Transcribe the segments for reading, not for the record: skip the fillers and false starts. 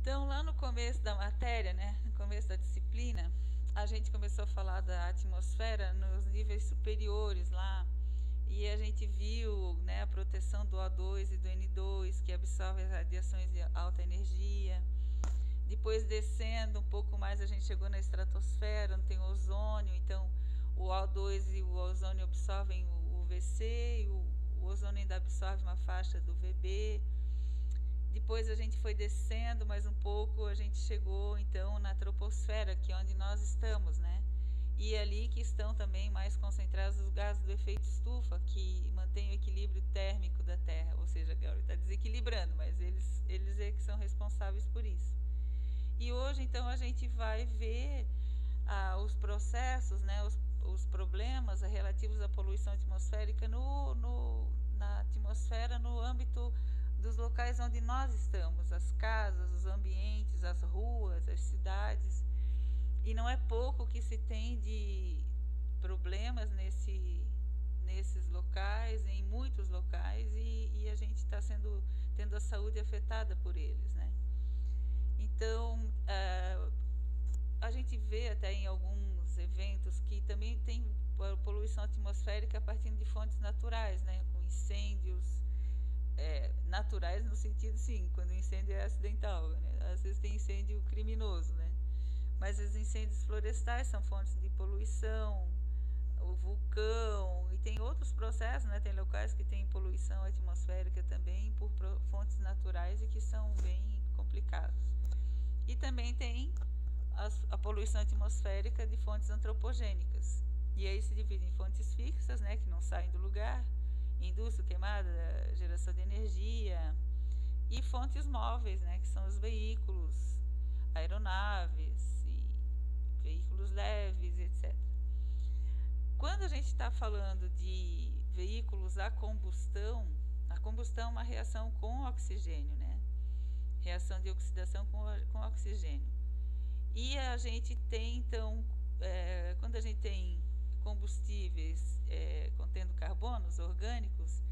Então, lá no começo da matéria, né, no começo da disciplina, a gente começou a falar da atmosfera nos níveis superiores lá, e a gente viu, né, a proteção do O2 e do N2, que absorvem as radiações de alta energia. Depois, descendo um pouco mais, a gente chegou na estratosfera, não tem ozônio, então o O2 e o ozônio absorvem o UVC, e o ozônio ainda absorve uma faixa do VB. Depois a gente foi descendo mais um pouco, a gente chegou então na troposfera, que é onde nós estamos, né? E é ali que estão também mais concentrados os gases do efeito estufa, que mantêm o equilíbrio térmico da Terra. Ou seja, está desequilibrando, mas eles é que são responsáveis por isso. E hoje então a gente vai ver os processos, né, os problemas relativos à poluição atmosférica na atmosfera no âmbito dos locais onde nós estamos, as casas, os ambientes, as ruas, as cidades. E não é pouco que se tem de problemas nesses locais, em muitos locais, e a gente está tendo a saúde afetada por eles, né? Então, a gente vê até em alguns eventos que também tem poluição atmosférica a partir de fontes naturais, né? Com incêndios naturais no sentido, sim, quando o incêndio é acidental, né? Às vezes tem incêndio criminoso, né? Mas os incêndios florestais são fontes de poluição, o vulcão, e tem outros processos, né? Tem locais que tem poluição atmosférica também por fontes naturais e que são bem complicados. E também tem a poluição atmosférica de fontes antropogênicas. E aí se divide em fontes fixas, né, que não saem do lugar, indústria, queimada, geração de energia, e fontes móveis, né, que são os veículos, aeronaves e veículos leves, etc. Quando a gente está falando de veículos a combustão é uma reação com oxigênio, né? Reação de oxidação com oxigênio. E a gente tem, então, quando a gente tem combustíveis contendo carbonos orgânicos,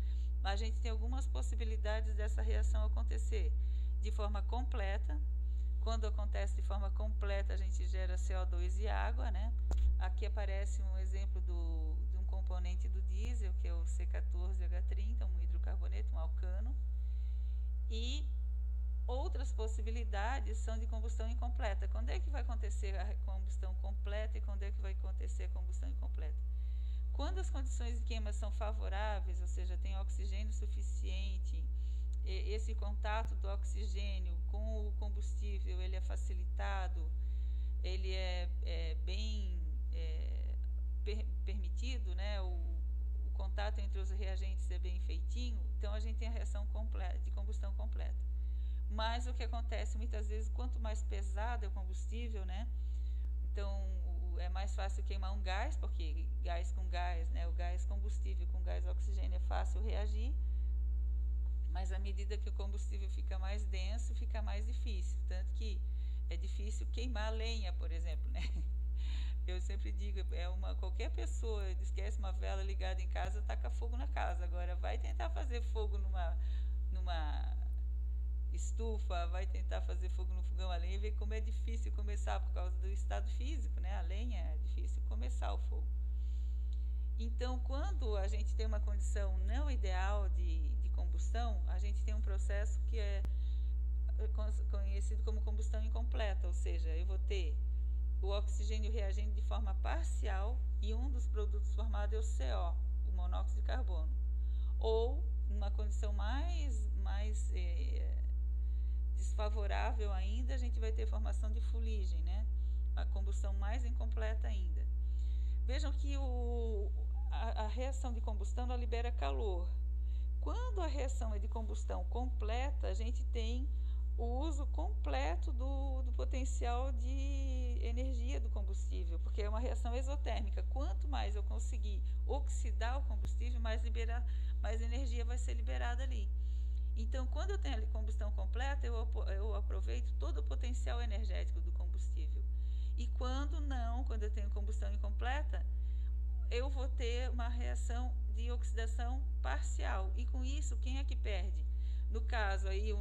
a gente tem algumas possibilidades dessa reação acontecer de forma completa. Quando acontece de forma completa, a gente gera CO2 e água, né? Aqui aparece um exemplo de um componente do diesel, que é o C14H30, um hidrocarboneto, um alcano. E outras possibilidades são de combustão incompleta. Quando é que vai acontecer a combustão completa e quando é que vai acontecer a combustão incompleta? Quando as condições de queima são favoráveis, ou seja, tem oxigênio suficiente, esse contato do oxigênio com o combustível ele é facilitado, ele é bem permitido, né? O contato entre os reagentes é bem feitinho, então a gente tem a reação de combustão completa. Mas o que acontece muitas vezes, quanto mais pesado é o combustível, né? Então é mais fácil queimar um gás, porque gás com gás, né? O gás combustível com gás oxigênio é fácil reagir, mas à medida que o combustível fica mais denso, fica mais difícil. Tanto que é difícil queimar lenha, por exemplo, né? Eu sempre digo, qualquer pessoa esquece uma vela ligada em casa, taca fogo na casa. Agora vai tentar fazer fogo numa estufa, vai tentar fazer fogo no fogão a lenha e ver como é difícil começar por causa do estado físico, né? A lenha é difícil começar o fogo. Então, quando a gente tem uma condição não ideal de combustão, a gente tem um processo que é conhecido como combustão incompleta, ou seja, eu vou ter o oxigênio reagindo de forma parcial e um dos produtos formado é o CO, o monóxido de carbono. Ou, numa condição mais desfavorável ainda, a gente vai ter formação de fuligem, né? A combustão mais incompleta ainda. Vejam que a reação de combustão ela libera calor. Quando a reação é de combustão completa, a gente tem o uso completo do potencial de energia do combustível, porque é uma reação exotérmica. Quanto mais eu conseguir oxidar o combustível, mais energia vai ser liberada ali. Então, quando eu tenho a combustão completa, eu aproveito todo o potencial energético do combustível. E quando eu tenho combustão incompleta, eu vou ter uma reação de oxidação parcial. E com isso, quem é que perde? No caso aí,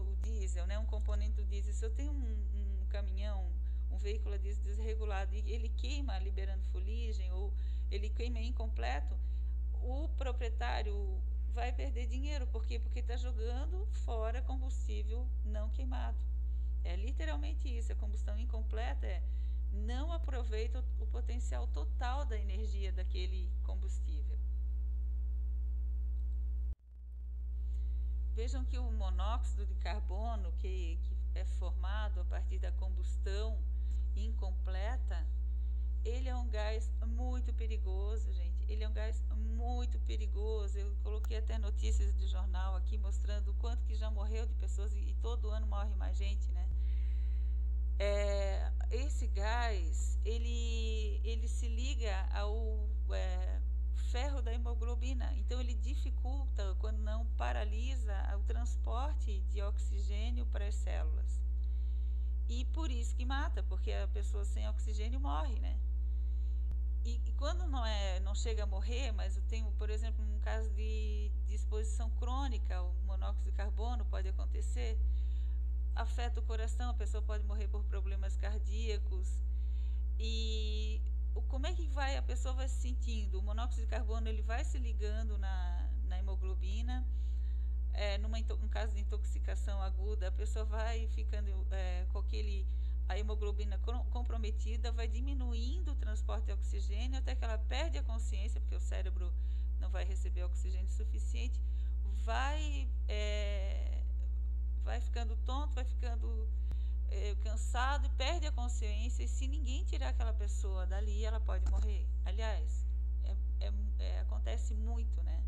diesel, né, um componente do diesel, se eu tenho um caminhão, um veículo a diesel desregulado e ele queima liberando fuligem ou ele queima incompleto, o proprietário vai perder dinheiro. Por quê? Porque está jogando fora combustível não queimado. É literalmente isso. A combustão incompleta não aproveita o potencial total da energia daquele combustível. Vejam que o monóxido de carbono, que é formado a partir da combustão incompleta, ele é um gás muito perigoso, gente. Ele é um gás muito perigoso. Eu coloquei até notícias de jornal aqui mostrando o quanto que já morreu de pessoas e todo ano morre mais gente, né? Esse gás, ele se liga ao ferro da hemoglobina. Então, ele dificulta, quando não paralisa, o transporte de oxigênio para as células. E por isso que mata, porque a pessoa sem oxigênio morre, né? E quando não chega a morrer, mas eu tenho, por exemplo, um caso de exposição crônica, o monóxido de carbono pode acontecer, afeta o coração, a pessoa pode morrer por problemas cardíacos. E como é que a pessoa vai se sentindo? O monóxido de carbono ele vai se ligando na hemoglobina. Num caso de intoxicação aguda, a pessoa vai ficando com a hemoglobina comprometida, vai diminuindo o transporte de oxigênio até que ela perde a consciência, porque o cérebro não vai receber oxigênio suficiente, vai ficando tonto, vai ficando cansado e perde a consciência, e se ninguém tirar aquela pessoa dali, ela pode morrer. Aliás, acontece muito, né?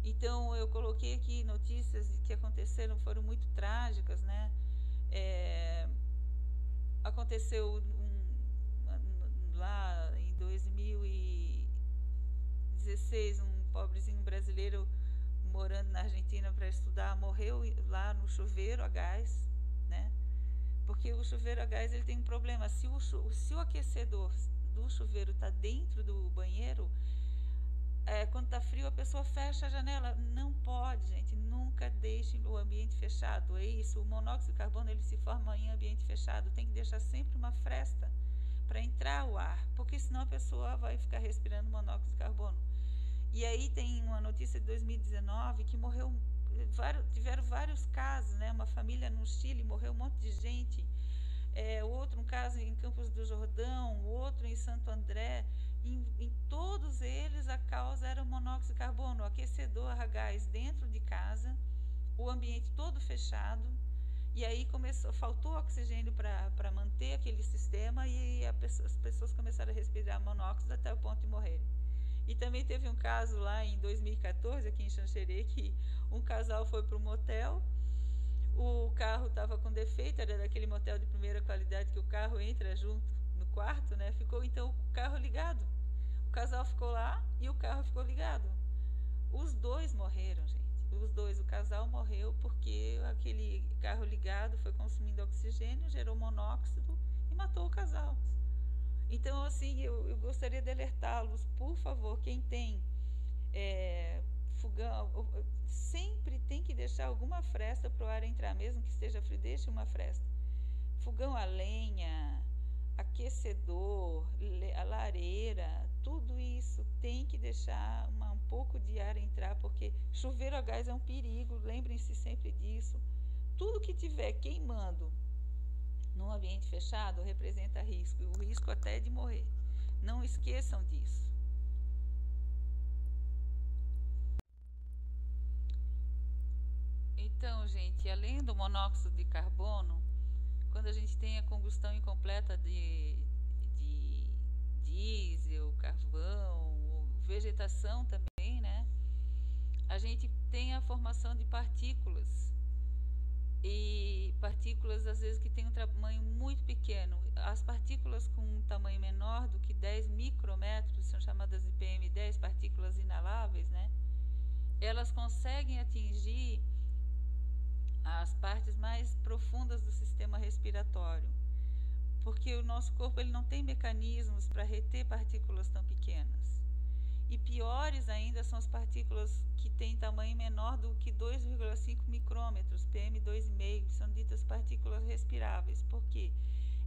Então, eu coloquei aqui notícias que aconteceram, foram muito trágicas, né? Aconteceu lá em 2016, um pobrezinho brasileiro morando na Argentina para estudar, morreu lá no chuveiro a gás, né? Porque o chuveiro a gás ele tem um problema. Se o aquecedor do chuveiro está dentro do banheiro, quando está frio, a pessoa fecha a janela. Não pode, gente, nunca deixe o ambiente fechado. É isso, o monóxido de carbono ele se forma em ambiente fechado. Tem que deixar sempre uma fresta para entrar o ar, porque senão a pessoa vai ficar respirando monóxido de carbono. E aí tem uma notícia de 2019 que tiveram vários casos, né? Uma família no Chile, morreu um monte de gente. Um caso em Campos do Jordão, outro em Santo André. Em todos eles a causa era o monóxido de carbono, o aquecedor a gás dentro de casa, o ambiente todo fechado, e aí faltou oxigênio para manter aquele sistema, e as pessoas começaram a respirar monóxido até o ponto de morrerem. E também teve um caso lá em 2014, aqui em Xanxerê, que um casal foi para um motel, o carro estava com defeito, era daquele motel de primeira qualidade que o carro entra junto no quarto, né? Ficou então o carro ligado. O casal ficou lá e o carro ficou ligado. Os dois morreram, gente. Os dois. O casal morreu porque aquele carro ligado foi consumindo oxigênio, gerou monóxido e matou o casal. Então, assim, eu gostaria de alertá-los, por favor, quem tem fogão, sempre tem que deixar alguma fresta para o ar entrar, mesmo que esteja frio, deixe uma fresta. Fogão a lenha, aquecedor, a lareira, tudo isso tem que deixar um pouco de ar entrar, porque chuveiro a gás é um perigo, lembrem-se sempre disso. Tudo que tiver queimando num ambiente fechado representa risco, o risco até de morrer. Não esqueçam disso. Então, gente, além do monóxido de carbono, quando a gente tem a combustão incompleta de diesel, carvão, vegetação também, né? A gente tem a formação de partículas. E partículas, às vezes, que têm um tamanho muito pequeno. As partículas com um tamanho menor do que 10 micrômetros, são chamadas de PM10, partículas inaláveis, né? Elas conseguem atingir as partes mais profundas do sistema respiratório, porque o nosso corpo ele não tem mecanismos para reter partículas tão pequenas. E piores ainda são as partículas que têm tamanho menor do que 2,5 micrômetros, PM2,5, são ditas partículas respiráveis. Por quê?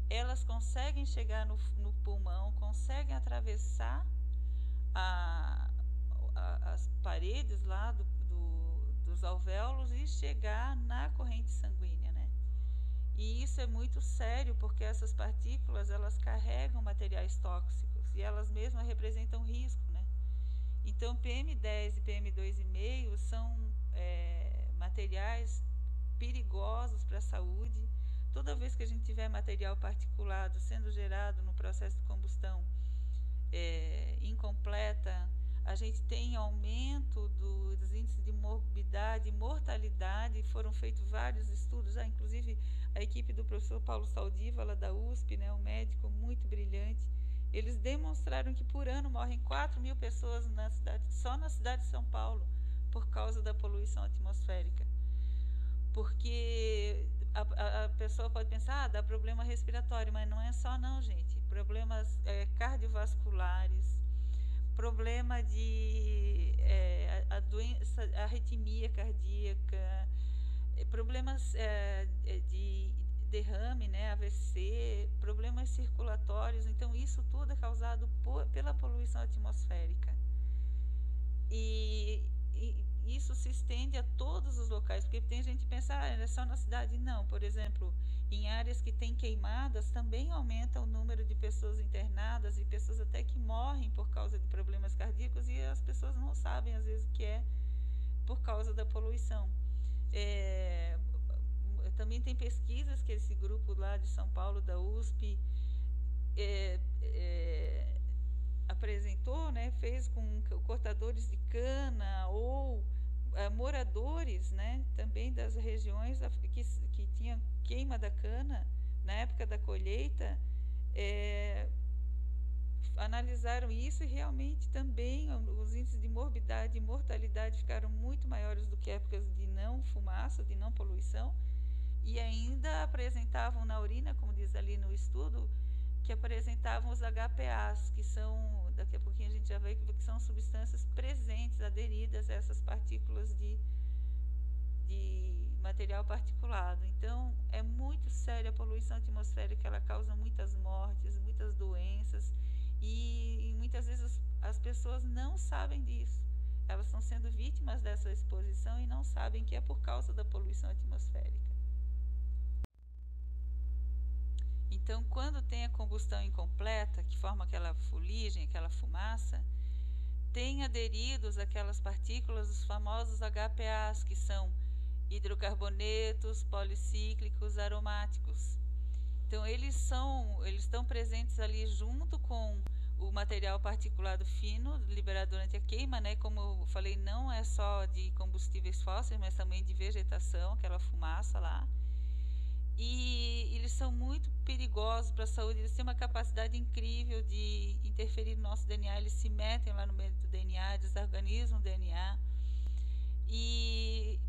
Elas conseguem chegar no pulmão, conseguem atravessar as paredes lá dos alvéolos e chegar na corrente sanguínea, né? E isso é muito sério, porque essas partículas, elas carregam materiais tóxicos e elas mesmas representam risco, né? Então, PM10 e PM2,5 são materiais perigosos para a saúde. Toda vez que a gente tiver material particulado sendo gerado no processo de combustão incompleta, a gente tem aumento dos índices de morbidade e mortalidade. Foram feitos vários estudos, inclusive a equipe do professor Paulo Saldiva, lá da USP, né, um médico muito brilhante. Eles demonstraram que por ano morrem 4.000 pessoas só na cidade de São Paulo, por causa da poluição atmosférica. Porque a pessoa pode pensar, dá problema respiratório, mas não é só não, gente. Problemas cardiovasculares, problema de doença, arritmia cardíaca, problemas de derrame, né, AVC, problemas circulatórios. Então, isso tudo é causado pela poluição atmosférica. E isso se estende a todos os locais, porque tem gente que pensa, é só na cidade. Não, por exemplo, em áreas que tem queimadas, também aumenta o número de pessoas internadas e pessoas até que morrem por causa de problemas cardíacos, e as pessoas não sabem, às vezes, o que é por causa da poluição. Também tem pesquisas que esse grupo lá de São Paulo, da USP, apresentou, né, fez com cortadores de cana ou moradores, né, também das regiões que tinham queima da cana na época da colheita, analisaram isso, e realmente também os índices de morbidade e mortalidade ficaram muito maiores do que épocas de não fumaça, de não poluição, e ainda apresentavam na urina, como diz ali no estudo, que apresentavam os HPAs, que são, daqui a pouquinho a gente já vê que são substâncias presentes, aderidas a essas partículas de material particulado. Então, é muito séria a poluição atmosférica, ela causa muitas mortes, muitas doenças, e muitas vezes as pessoas não sabem disso. Elas estão sendo vítimas dessa exposição e não sabem que é por causa da poluição atmosférica. Então, quando tem a combustão incompleta, que forma aquela fuligem, aquela fumaça, tem aderidos aquelas partículas, os famosos HPAs, que são hidrocarbonetos policíclicos aromáticos. Então, eles estão presentes ali junto com o material particulado fino liberado durante a queima, né? Como eu falei, não é só de combustíveis fósseis, mas também de vegetação, aquela fumaça lá. E eles são muito perigosos para a saúde. Eles têm uma capacidade incrível de interferir no nosso DNA. Eles se metem lá no meio do DNA, desorganizam o DNA. E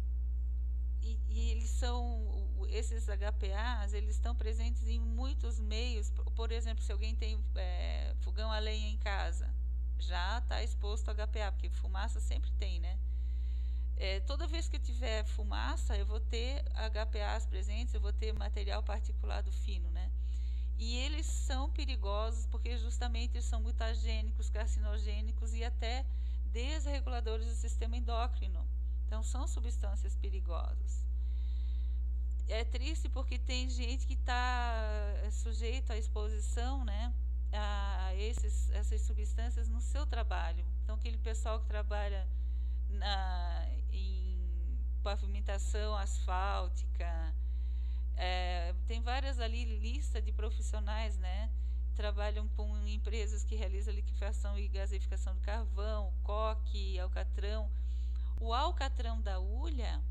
eles esses HPAs, eles estão presentes em muitos meios. Por exemplo, se alguém tem fogão a lenha em casa, já está exposto a HPA, porque fumaça sempre tem, né? Toda vez que eu tiver fumaça, eu vou ter HPAs presentes, eu vou ter material particulado fino, né? E eles são perigosos porque justamente eles são mutagênicos, carcinogênicos e até desreguladores do sistema endócrino. Então, são substâncias perigosas. É triste porque tem gente que está sujeita à exposição, né, a essas substâncias no seu trabalho. Então, aquele pessoal que trabalha em pavimentação asfáltica, tem várias ali listas de profissionais, né? Trabalham com empresas que realizam liquefação e gaseificação do carvão, coque, alcatrão. O alcatrão da hulha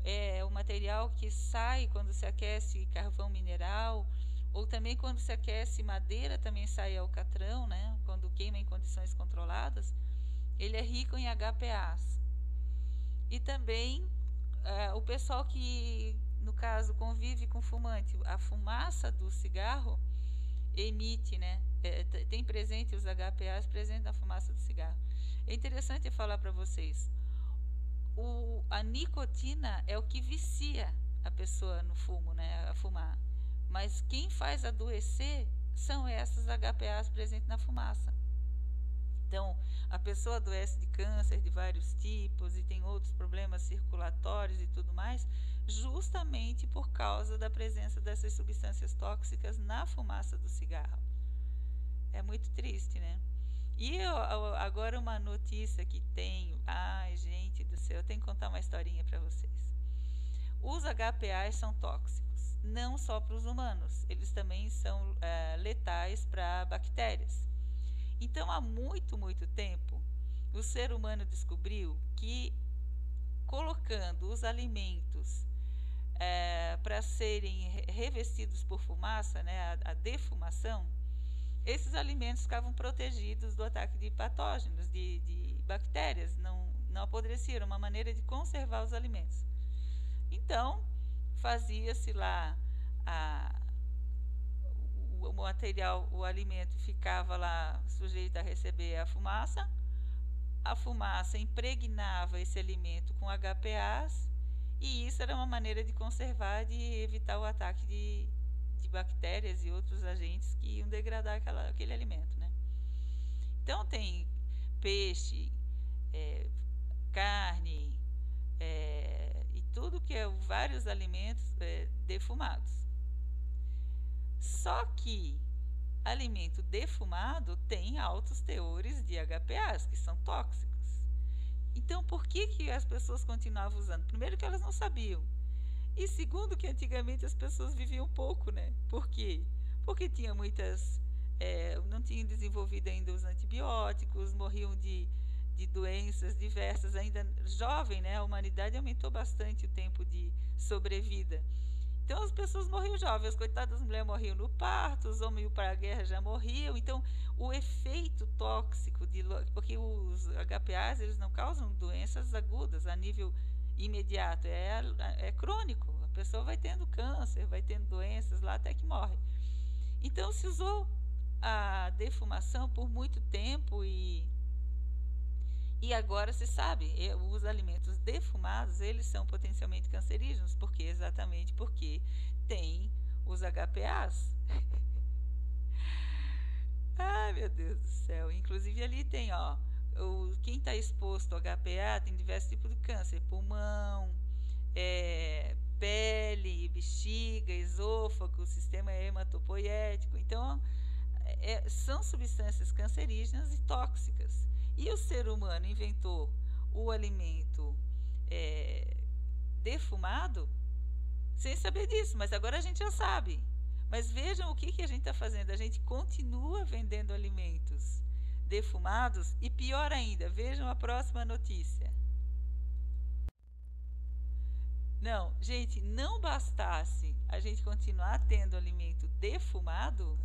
é o material que sai quando se aquece carvão mineral, ou também quando se aquece madeira também sai alcatrão, né? Quando queima em condições controladas, ele é rico em HPAs. E também o pessoal que, no caso, convive com fumante, a fumaça do cigarro, emite, né? Tem presente os HPAs presentes na fumaça do cigarro. É interessante falar para vocês, a nicotina é o que vicia a pessoa no fumo, né? A fumar. Mas quem faz adoecer são essas HPAs presentes na fumaça. Então, a pessoa adoece de câncer de vários tipos e tem outros problemas circulatórios e tudo mais, justamente por causa da presença dessas substâncias tóxicas na fumaça do cigarro. É muito triste, né? E agora uma notícia que tenho. Ai, gente do céu, eu tenho que contar uma historinha para vocês. Os HPAs são tóxicos, não só para os humanos, eles também são letais para bactérias. Então, há muito, muito tempo, o ser humano descobriu que colocando os alimentos para serem revestidos por fumaça, né, a defumação, esses alimentos ficavam protegidos do ataque de patógenos, de bactérias, não apodreciam, uma maneira de conservar os alimentos. Então, fazia-se lá o material, o alimento ficava lá sujeito a receber a fumaça impregnava esse alimento com HPAs, e isso era uma maneira de conservar, de evitar o ataque de bactérias e outros agentes que iam degradar aquele alimento, né? Então tem peixe, carne, e tudo que é vários alimentos defumados. Só que alimento defumado tem altos teores de HPAs, que são tóxicos. Então, por que as pessoas continuavam usando? Primeiro, que elas não sabiam. E segundo, que antigamente as pessoas viviam pouco, né? Por quê? Porque tinha muitas... não tinham desenvolvido ainda os antibióticos, morriam de doenças diversas. Ainda jovem, né? A humanidade aumentou bastante o tempo de sobrevida. Então, as pessoas morriam jovens, as coitadas das mulheres morriam no parto, os homens iam para a guerra já morriam. Então, o efeito tóxico, porque os HPAs, eles não causam doenças agudas a nível imediato, é crônico. A pessoa vai tendo câncer, vai tendo doenças lá até que morre. Então, se usou a defumação por muito tempo e agora se sabe, os alimentos defumados, eles são potencialmente cancerígenos, exatamente porque tem os HPAs. Ai, meu Deus do céu. Inclusive ali tem, quem está exposto ao HPA tem diversos tipos de câncer: pulmão, pele, bexiga, esôfago, sistema hematopoético. Então, são substâncias cancerígenas e tóxicas. E o ser humano inventou o alimento defumado sem saber disso, mas agora a gente já sabe. Mas vejam o que a gente está fazendo. A gente continua vendendo alimentos defumados e, pior ainda, vejam a próxima notícia. Não, gente, não bastasse a gente continuar tendo alimento defumado,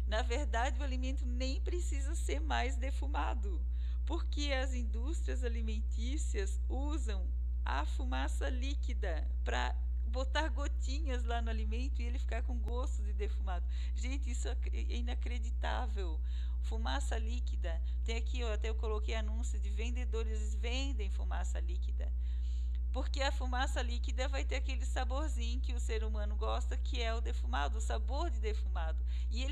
na verdade o alimento nem precisa ser mais defumado, porque as indústrias alimentícias usam a fumaça líquida para botar gotinhas lá no alimento e ele ficar com gosto de defumado. Gente, isso é inacreditável. Fumaça líquida. Tem aqui, até eu coloquei anúncio de vendedores vendem fumaça líquida. Porque a fumaça líquida vai ter aquele saborzinho que o ser humano gosta, que é o defumado, o sabor de defumado. E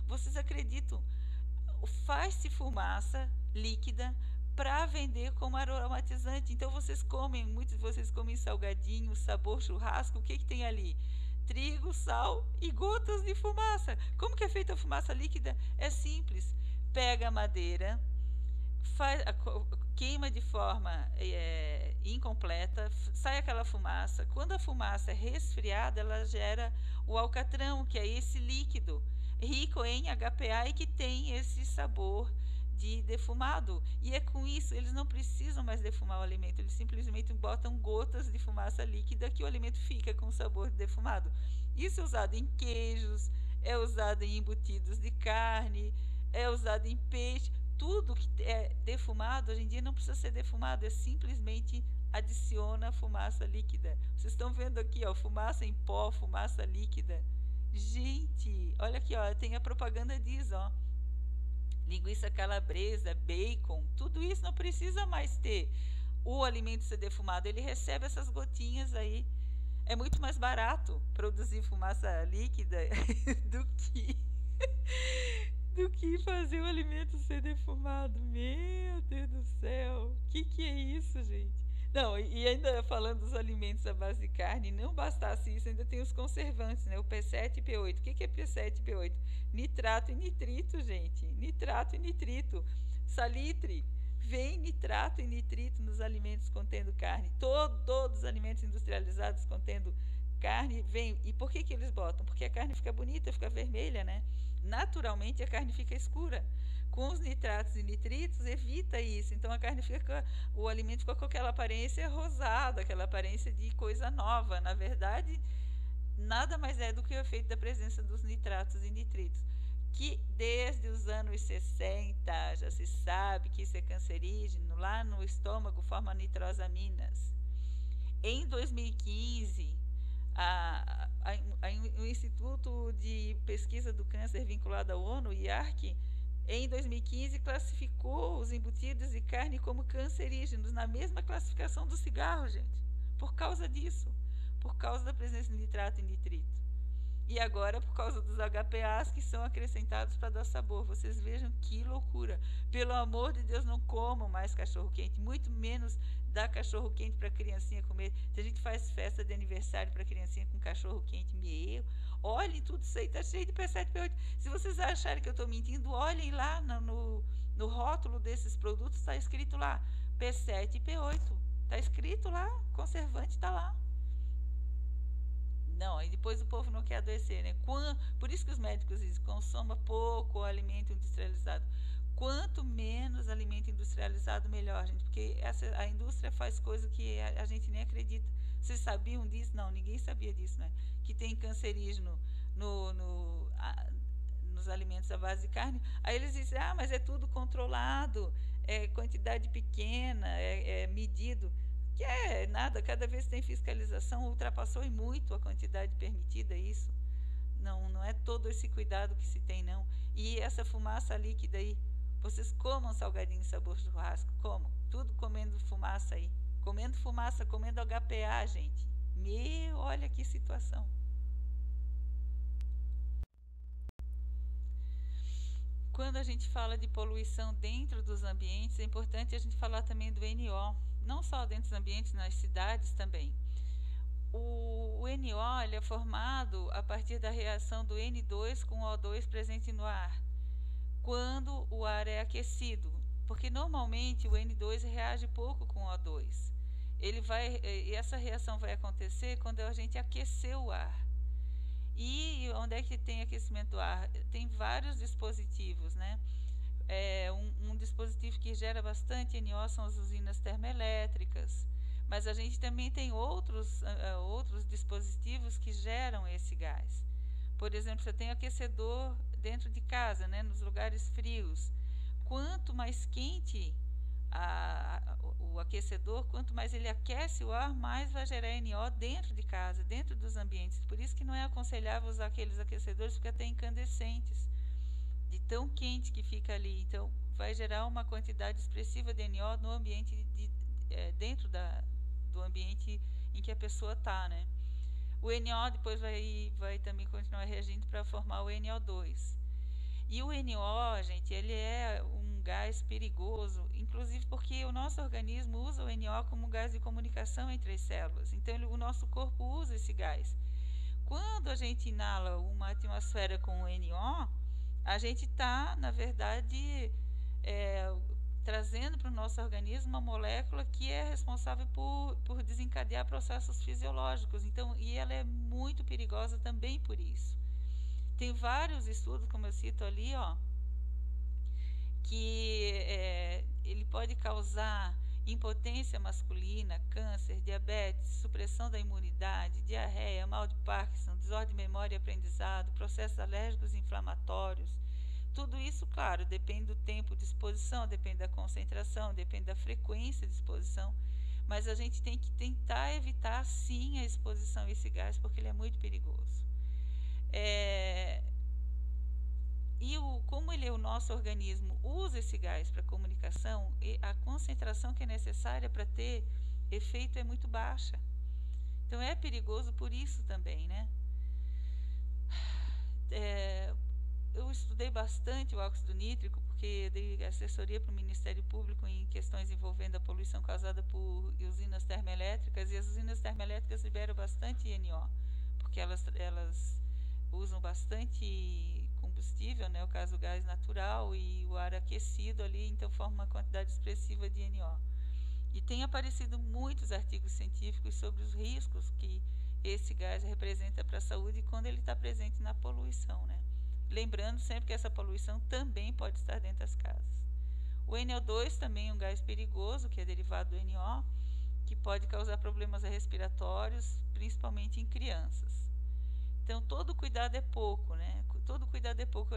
vocês acreditam, faz-se fumaça líquida para vender como aromatizante. Então muitos de vocês comem salgadinho, sabor churrasco. O que tem ali? Trigo, sal e gotas de fumaça. Como que é feita a fumaça líquida? É simples. Pega a madeira, queima de forma incompleta, sai aquela fumaça. Quando a fumaça é resfriada, ela gera o alcatrão, que é esse líquido rico em HPA e que tem esse sabor de defumado. E é com isso, eles não precisam mais defumar o alimento, eles simplesmente botam gotas de fumaça líquida que o alimento fica com sabor de defumado. Isso é usado em queijos, é usado em embutidos de carne, é usado em peixe. Tudo que é defumado hoje em dia não precisa ser defumado, é simplesmente adiciona fumaça líquida. Vocês estão vendo aqui, fumaça em pó, fumaça líquida. Gente, olha aqui, ó, tem a propaganda diz, ó, linguiça calabresa, bacon, tudo isso não precisa mais ter o alimento ser defumado, ele recebe essas gotinhas aí. É muito mais barato produzir fumaça líquida do que do que fazer o alimento ser defumado. Meu Deus do céu, que é isso, gente? Não, e ainda falando dos alimentos à base de carne, não bastasse isso, ainda tem os conservantes, né? O P7 e P8. O que é P7 e P8? Nitrato e nitrito, gente. Nitrato e nitrito. Salitre. Vem nitrato e nitrito nos alimentos contendo carne. Todos os alimentos industrializados contendo carne vem. E por que eles botam? Porque a carne fica bonita, fica vermelha, né? Naturalmente a carne fica escura. Com os nitratos e nitritos evita isso. Então a carne fica, o alimento fica com aquela aparência rosada, aquela aparência de coisa nova. Na verdade, nada mais é do que o efeito da presença dos nitratos e nitritos, que desde os anos 60 já se sabe que isso é cancerígeno. Lá no estômago forma nitrosaminas. Em 2015, o Instituto de Pesquisa do Câncer vinculado à ONU, o IARC, em 2015 classificou os embutidos de carne como cancerígenos, na mesma classificação do cigarro, gente, por causa disso, por causa da presença de nitrato e nitrito. E agora por causa dos HPAs que são acrescentados para dar sabor. Vocês vejam que loucura. Pelo amor de Deus, não comam mais cachorro quente, muito menos dar cachorro quente para a criancinha comer. Se a gente faz festa de aniversário para a criancinha com cachorro quente, olhem, tudo isso aí está cheio de P7, P8. Se vocês acharem que eu estou mentindo, olhem lá no rótulo desses produtos, está escrito lá P7 e P8. Está escrito lá, conservante está lá. Não, e depois o povo não quer adoecer, né? Por isso que os médicos dizem, consuma pouco alimento industrializado. Quanto menos alimento industrializado, melhor, gente. Porque a indústria faz coisa que a gente nem acredita. Vocês sabiam disso? Não, ninguém sabia disso, né? Que tem cancerígeno nos alimentos à base de carne. Aí eles dizem, mas é tudo controlado, é quantidade pequena, é medido. Que é nada, cada vez que tem fiscalização, ultrapassou e muito a quantidade permitida, isso. Não é todo esse cuidado que se tem, não. E essa fumaça líquida aí, vocês comam salgadinho sabor churrasco, como? Tudo comendo fumaça aí. Comendo fumaça, comendo HPA, gente. Olha que situação. Quando a gente fala de poluição dentro dos ambientes, é importante a gente falar também do NO. Não só dentro dos ambientes, nas cidades também. O NO ele é formado a partir da reação do N2 com o O2 presente no ar, quando o ar é aquecido, porque normalmente o N2 reage pouco com o O2. E essa reação vai acontecer quando a gente aquecer o ar. E onde é que tem aquecimento do ar? Tem vários dispositivos, né? Um dispositivo que gera bastante NO são as usinas termoelétricas, mas a gente também tem outros dispositivos que geram esse gás. Por exemplo, você tem aquecedor dentro de casa, né, nos lugares frios. Quanto mais quente o aquecedor, quanto mais ele aquece o ar, mais vai gerar NO dentro de casa, dentro dos ambientes. Por isso que não é aconselhável usar aqueles aquecedores, porque até incandescentes, de tão quente que fica ali. Então, vai gerar uma quantidade expressiva de NO no ambiente, dentro do ambiente em que a pessoa está, né? O NO depois vai também continuar reagindo para formar o NO2. E o NO, gente, ele é um gás perigoso, inclusive porque o nosso organismo usa o NO como gás de comunicação entre as células. Então, o nosso corpo usa esse gás. Quando a gente inala uma atmosfera com o NO, a gente está, na verdade, trazendo para o nosso organismo uma molécula que é responsável por desencadear processos fisiológicos. Então, e ela é muito perigosa também por isso. Tem vários estudos, como eu cito ali, que ele pode causar impotência masculina, câncer, diabetes, supressão da imunidade, diarreia, mal de Parkinson, desordem de memória e aprendizado, processos alérgicos e inflamatórios. Tudo isso, claro, depende do tempo de exposição, depende da concentração, depende da frequência de exposição, mas a gente tem que tentar evitar, sim, a exposição a esse gás, porque ele é muito perigoso. o nosso organismo usa esse gás para comunicação, a concentração que é necessária para ter efeito é muito baixa. Então é perigoso por isso também, né? Eu estudei bastante o óxido nítrico, porque dei assessoria para o Ministério Público em questões envolvendo a poluição causada por usinas termoelétricas, e as usinas termoelétricas liberam bastante NO, porque elas usam bastante combustível, né, o caso do gás natural e o ar aquecido ali, então forma uma quantidade expressiva de NO. E tem aparecido muitos artigos científicos sobre os riscos que esse gás representa para a saúde quando ele está presente na poluição, né? Lembrando sempre que essa poluição também pode estar dentro das casas. O NO2 também é um gás perigoso, que é derivado do NO, que pode causar problemas respiratórios, principalmente em crianças. Então, todo cuidado é pouco, né? Todo cuidado é pouco.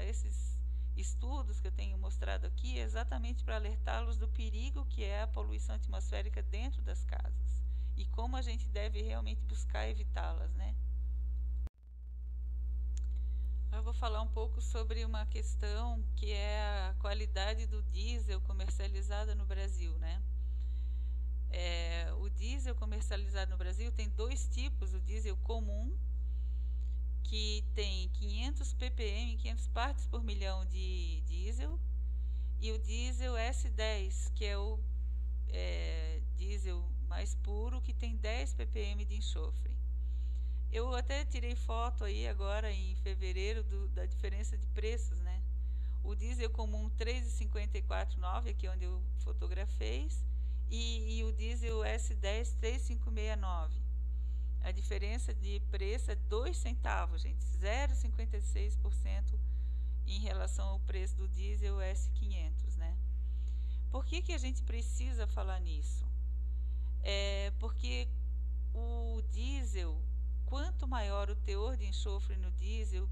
Esses estudos que eu tenho mostrado aqui é exatamente para alertá-los do perigo que é a poluição atmosférica dentro das casas e como a gente deve realmente buscar evitá-las, né? Eu vou falar um pouco sobre uma questão que é a qualidade do diesel comercializado no Brasil, né? O diesel comercializado no Brasil tem dois tipos: o diesel comum, que tem 500 ppm, 500 partes por milhão de diesel, e o diesel S10, que é o diesel mais puro, que tem 10 ppm de enxofre. Eu até tirei foto aí agora em fevereiro da diferença de preços, né? O diesel comum 3,549, aqui onde eu fotografei, e o diesel S10 3,569. A diferença de preço é 2 centavos, gente, 0,56% em relação ao preço do diesel S500, né? Por que a gente precisa falar nisso? Porque o diesel, quanto maior o teor de enxofre no diesel,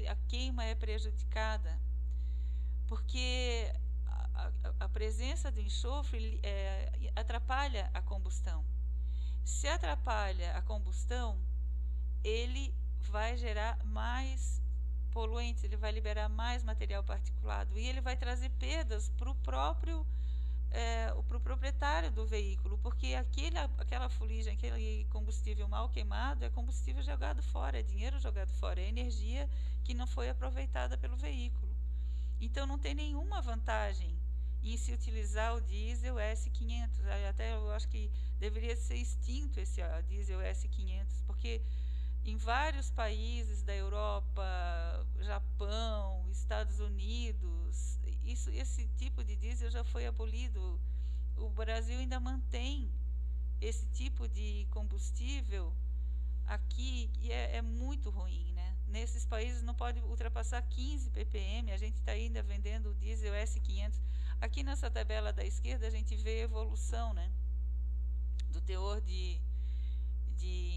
a queima é prejudicada, porque a presença do enxofre atrapalha a combustão. Se atrapalha a combustão, ele vai gerar mais poluentes, ele vai liberar mais material particulado e ele vai trazer perdas para o próprio proprietário do veículo, porque aquela fuligem, aquele combustível mal queimado é combustível jogado fora, é dinheiro jogado fora, é energia que não foi aproveitada pelo veículo. Então não tem nenhuma vantagem em se utilizar o diesel S500. Até eu acho que deveria ser extinto esse diesel S500, porque em vários países da Europa, Japão, Estados Unidos, esse tipo de diesel já foi abolido. O Brasil ainda mantém esse tipo de combustível aqui, e é muito ruim, né? Nesses países não pode ultrapassar 15 ppm, a gente está ainda vendendo o diesel S500. Aqui nessa tabela da esquerda a gente vê a evolução, né, do teor de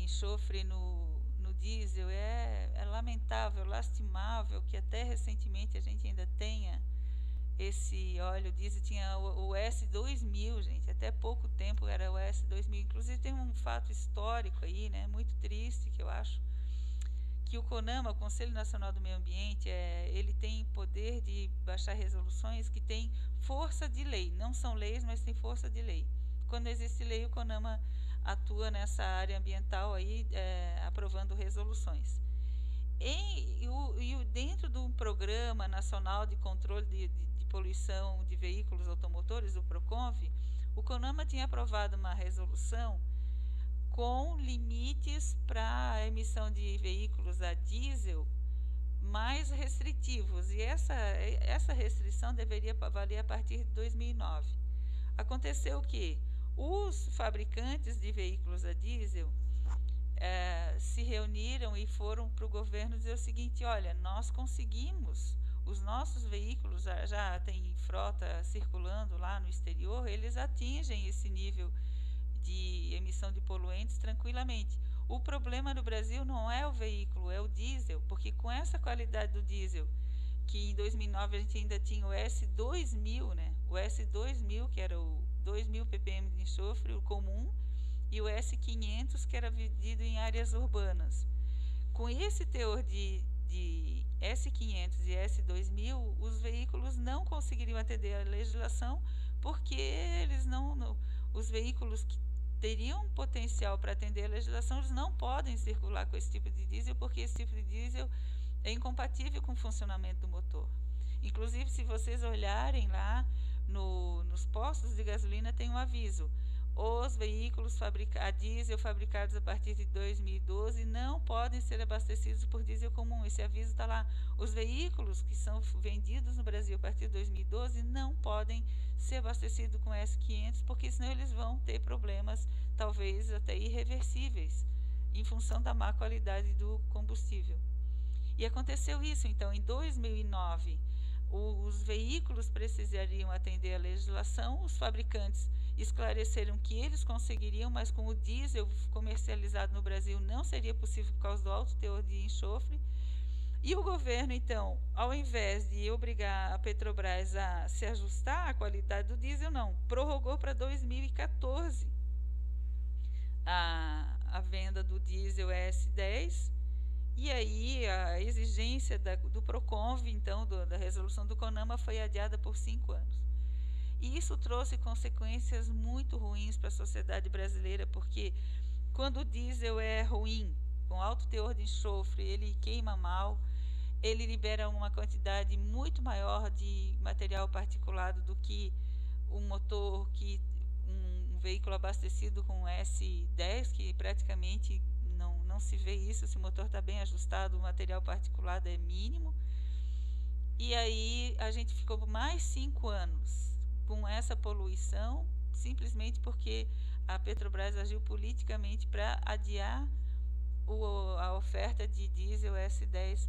enxofre no diesel. É lamentável, lastimável que até recentemente a gente ainda tenha esse óleo diesel. Tinha o S2000, gente, até pouco tempo era o S2000. Inclusive tem um fato histórico aí, né, muito triste, que eu acho que o CONAMA, o Conselho Nacional do Meio Ambiente, ele tem poder de baixar resoluções que têm força de lei. Não são leis, mas tem força de lei. Quando existe lei, o CONAMA atua nessa área ambiental aí, aprovando resoluções. Dentro do Programa Nacional de Controle de Poluição de Veículos Automotores, o PROCONV, o CONAMA tinha aprovado uma resolução com limites para a emissão de veículos a diesel mais restritivos, e essa restrição deveria valer a partir de 2009. Aconteceu que os fabricantes de veículos a diesel se reuniram e foram para o governo dizer o seguinte: olha, nós conseguimos, os nossos veículos já tem frota circulando lá no exterior, eles atingem esse nível de emissão de poluentes tranquilamente. O problema no Brasil não é o veículo, é o diesel, porque com essa qualidade do diesel, que em 2009 a gente ainda tinha o S2000, né? O S2000, que era o 2000 ppm de enxofre, o comum, e o S500, que era vendido em áreas urbanas. Com esse teor de S500 e S2000, os veículos não conseguiriam atender à legislação porque os veículos que teriam potencial para atender a legislação, eles não podem circular com esse tipo de diesel, porque esse tipo de diesel é incompatível com o funcionamento do motor. Inclusive, se vocês olharem lá nos postos de gasolina, tem um aviso: os veículos a diesel fabricados a partir de 2012 não podem ser abastecidos por diesel comum. Esse aviso está lá. Os veículos que são vendidos no Brasil a partir de 2012 não podem ser abastecidos com S500, porque senão eles vão ter problemas, talvez até irreversíveis, em função da má qualidade do combustível. E aconteceu isso. Então, em 2009, os veículos precisariam atender a legislação, os fabricantes esclareceram que eles conseguiriam, mas com o diesel comercializado no Brasil não seria possível por causa do alto teor de enxofre. E o governo, então, ao invés de obrigar a Petrobras a se ajustar à qualidade do diesel, não, prorrogou para 2014 a venda do diesel S10. E aí a exigência do PROCONV, então, da resolução do CONAMA, foi adiada por 5 anos. E isso trouxe consequências muito ruins para a sociedade brasileira, porque quando o diesel é ruim, com alto teor de enxofre, ele queima mal, ele libera uma quantidade muito maior de material particulado do que um motor, um veículo abastecido com S10, que praticamente não se vê isso. Se o motor está bem ajustado, o material particulado é mínimo. E aí a gente ficou por mais 5 anos com essa poluição, simplesmente porque a Petrobras agiu politicamente para adiar a oferta de diesel S10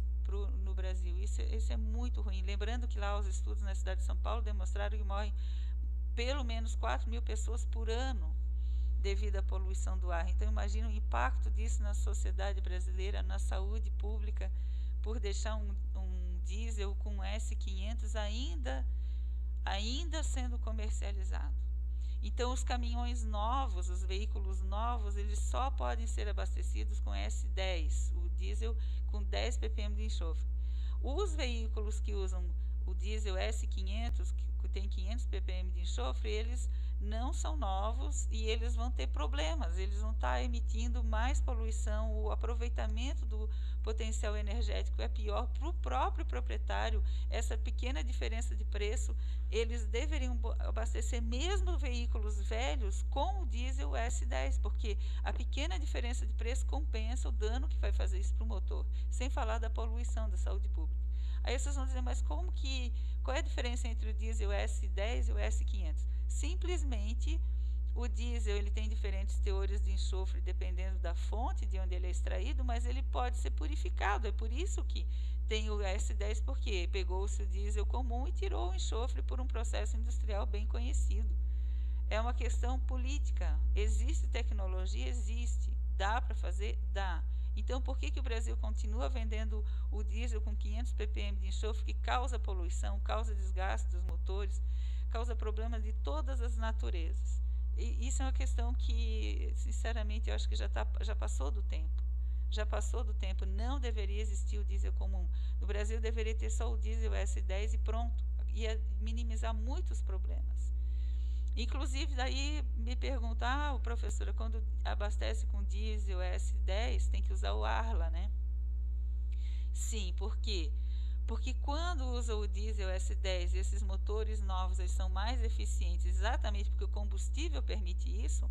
no Brasil. Isso é muito ruim. Lembrando que lá os estudos na cidade de São Paulo demonstraram que morrem pelo menos 4.000 pessoas por ano devido à poluição do ar. Então, imagina o impacto disso na sociedade brasileira, na saúde pública, por deixar um diesel com S500 ainda sendo comercializado. Então, os caminhões novos, os veículos novos, eles só podem ser abastecidos com S10, o diesel com 10 ppm de enxofre. Os veículos que usam o diesel S500, que tem 500 ppm de enxofre, eles não são novos e eles vão ter problemas, eles vão estar emitindo mais poluição, o aproveitamento do potencial energético é pior para o próprio proprietário. Essa pequena diferença de preço, eles deveriam abastecer mesmo veículos velhos com o diesel S10, porque a pequena diferença de preço compensa o dano que vai fazer isso para o motor, sem falar da poluição da saúde pública. Aí vocês vão dizer, mas qual é a diferença entre o diesel S10 e o S500? Simplesmente o diesel ele tem diferentes teores de enxofre dependendo da fonte de onde ele é extraído, mas ele pode ser purificado. É por isso que tem o S10, porque pegou-se o diesel comum e tirou o enxofre por um processo industrial bem conhecido. É uma questão política. Existe tecnologia? Existe. Dá para fazer? Dá. Então, por que o Brasil continua vendendo o diesel com 500 ppm de enxofre, que causa poluição, causa desgaste dos motores, causa problemas de todas as naturezas? E isso é uma questão que, sinceramente, eu acho que já passou do tempo. Já passou do tempo. Não deveria existir o diesel comum. No Brasil deveria ter só o diesel S10 e pronto. Ia minimizar muitos problemas. Inclusive, daí me perguntam, professora, quando abastece com diesel S10, tem que usar o Arla, né? Sim, por quê? Porque quando usa o diesel S10, esses motores novos eles são mais eficientes, exatamente porque o combustível permite isso,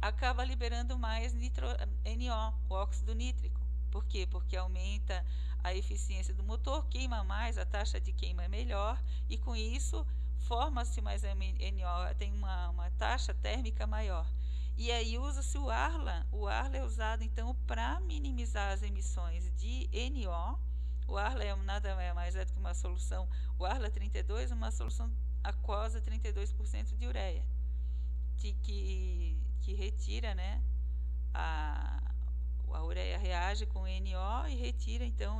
acaba liberando mais NO, o óxido nítrico. Por quê? Porque aumenta a eficiência do motor, queima mais, a taxa de queima é melhor, e com isso forma-se mais NO, tem uma taxa térmica maior. E aí usa-se o Arla. O Arla é usado então para minimizar as emissões de NO. O Arla nada mais é do que uma solução, o Arla 32 é uma solução aquosa 32% de ureia, que retira, né, a ureia reage com NO e retira então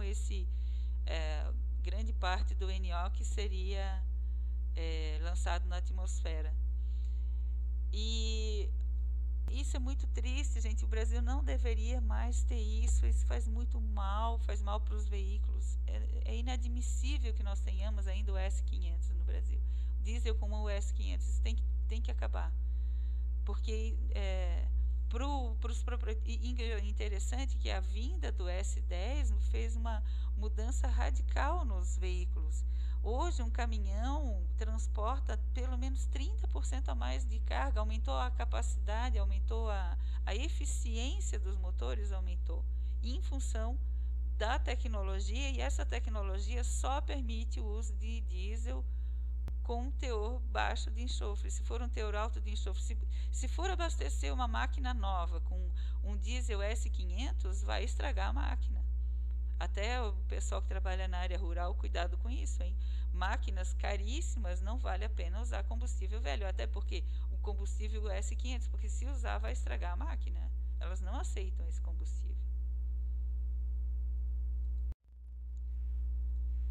grande parte do NO que seria lançado na atmosfera. E isso é muito triste, gente. O Brasil não deveria mais ter isso. Isso faz muito mal, faz mal para os veículos. É inadmissível que nós tenhamos ainda o S500 no Brasil. Diesel como o S500. Isso tem que acabar. Porque interessante que a vinda do S10 fez uma mudança radical nos veículos. Hoje, um caminhão transporta pelo menos 30% a mais de carga, aumentou a capacidade, aumentou a eficiência dos motores, aumentou, em função da tecnologia, e essa tecnologia só permite o uso de diesel com um teor baixo de enxofre. Se for um teor alto de enxofre, se for abastecer uma máquina nova com um diesel S500, vai estragar a máquina. Até o pessoal que trabalha na área rural, cuidado com isso, hein? Máquinas caríssimas, não vale a pena usar combustível velho, até porque o combustível S500, porque se usar vai estragar a máquina. Elas não aceitam esse combustível.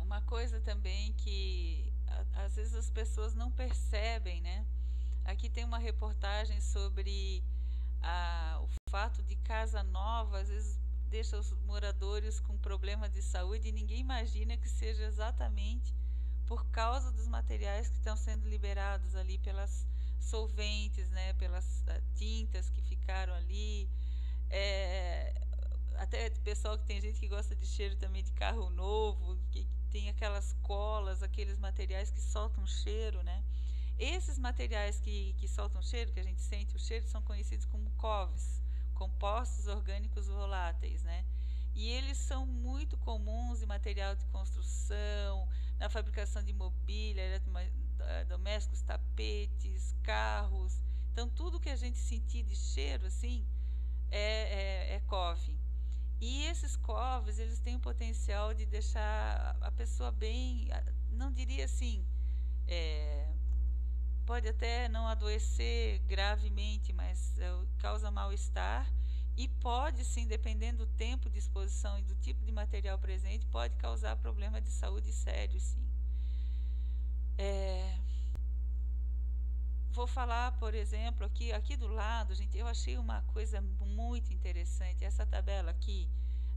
Uma coisa também que às vezes as pessoas não percebem, né? Aqui tem uma reportagem sobre o fato de casa nova, às vezes deixa os moradores com problema de saúde, e ninguém imagina que seja exatamente por causa dos materiais que estão sendo liberados ali pelas solventes, né, pelas tintas que ficaram ali. Até pessoal que tem gente que gosta de cheiro também de carro novo, que tem aquelas colas, aqueles materiais que soltam cheiro, né? Esses materiais que soltam cheiro, que a gente sente o cheiro, são conhecidos como COVs, compostos orgânicos voláteis, né? E eles são muito comuns em material de construção, na fabricação de mobília, eletrodomésticos, tapetes, carros. Então, tudo que a gente sentir de cheiro, assim, é COV. E esses COVs, eles têm o potencial de deixar a pessoa bem, não diria assim, pode até não adoecer gravemente, mas causa mal-estar, e pode sim, dependendo do tempo de exposição e do tipo de material presente, pode causar problema de saúde sério, sim. Vou falar, por exemplo, aqui do lado, gente, eu achei uma coisa muito interessante, essa tabela aqui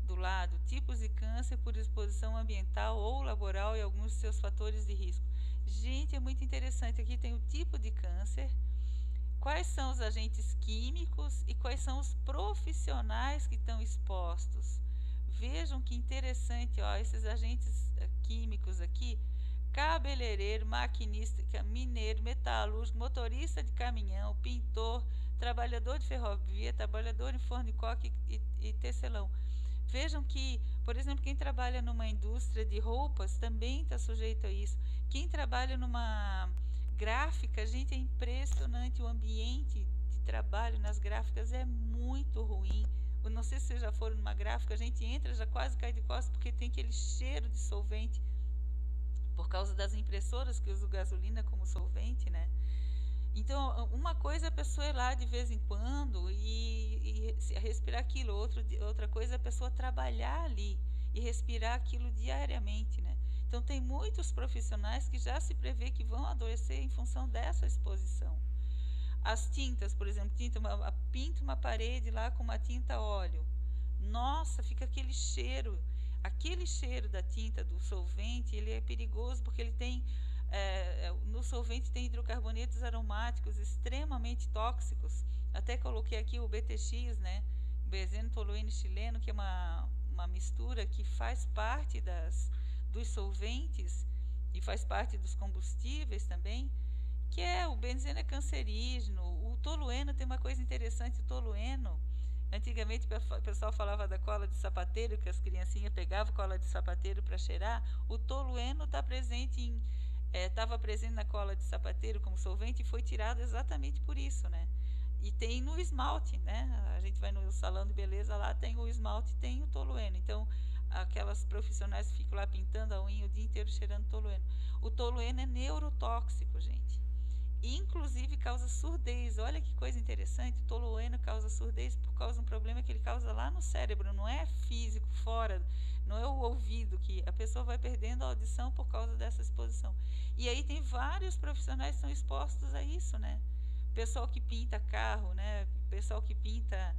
do lado, tipos de câncer por exposição ambiental ou laboral e alguns de seus fatores de risco. Gente, é muito interessante. Aqui tem o tipo de câncer, quais são os agentes químicos e quais são os profissionais que estão expostos. Vejam que interessante, ó, esses agentes químicos aqui: cabeleireiro, maquinista, mineiro, metalúrgico, motorista de caminhão, pintor, trabalhador de ferrovia, trabalhador em forno de coque e tecelão. Vejam que, por exemplo, quem trabalha numa indústria de roupas também está sujeito a isso. Quem trabalha numa gráfica, gente, é impressionante. O ambiente de trabalho nas gráficas é muito ruim. Eu não sei se vocês já foram numa gráfica, a gente entra, já quase cai de costas, porque tem aquele cheiro de solvente, por causa das impressoras que usam gasolina como solvente, né? Então, uma coisa é a pessoa ir lá de vez em quando e respirar aquilo, outra coisa é a pessoa trabalhar ali e respirar aquilo diariamente, né? Então, tem muitos profissionais que já se prevê que vão adoecer em função dessa exposição. As tintas, por exemplo, pinta uma parede lá com uma tinta óleo. Nossa, fica aquele cheiro da tinta, do solvente, ele é perigoso porque ele tem... no solvente tem hidrocarbonetos aromáticos extremamente tóxicos. Até coloquei aqui o BTX, né? Benzeno tolueno chileno, que é uma mistura que faz parte dos solventes e faz parte dos combustíveis também, que o benzeno é cancerígeno. O tolueno tem uma coisa interessante, o tolueno, antigamente o pessoal falava da cola de sapateiro, que as criancinhas pegavam cola de sapateiro para cheirar. O tolueno estava presente na cola de sapateiro como solvente e foi tirado exatamente por isso, né? E tem no esmalte, né? A gente vai no salão de beleza, lá tem o esmalte, tem o tolueno. Então, aquelas profissionais que ficam lá pintando a unha o dia inteiro cheirando tolueno. O tolueno é neurotóxico, gente. Inclusive causa surdez. Olha que coisa interessante, o tolueno causa surdez por causa de um problema que ele causa lá no cérebro, não é físico, fora, não é o ouvido, que a pessoa vai perdendo a audição por causa dessa exposição. E aí tem vários profissionais que são expostos a isso, né? pessoal que pinta carro, né? Pessoal que pinta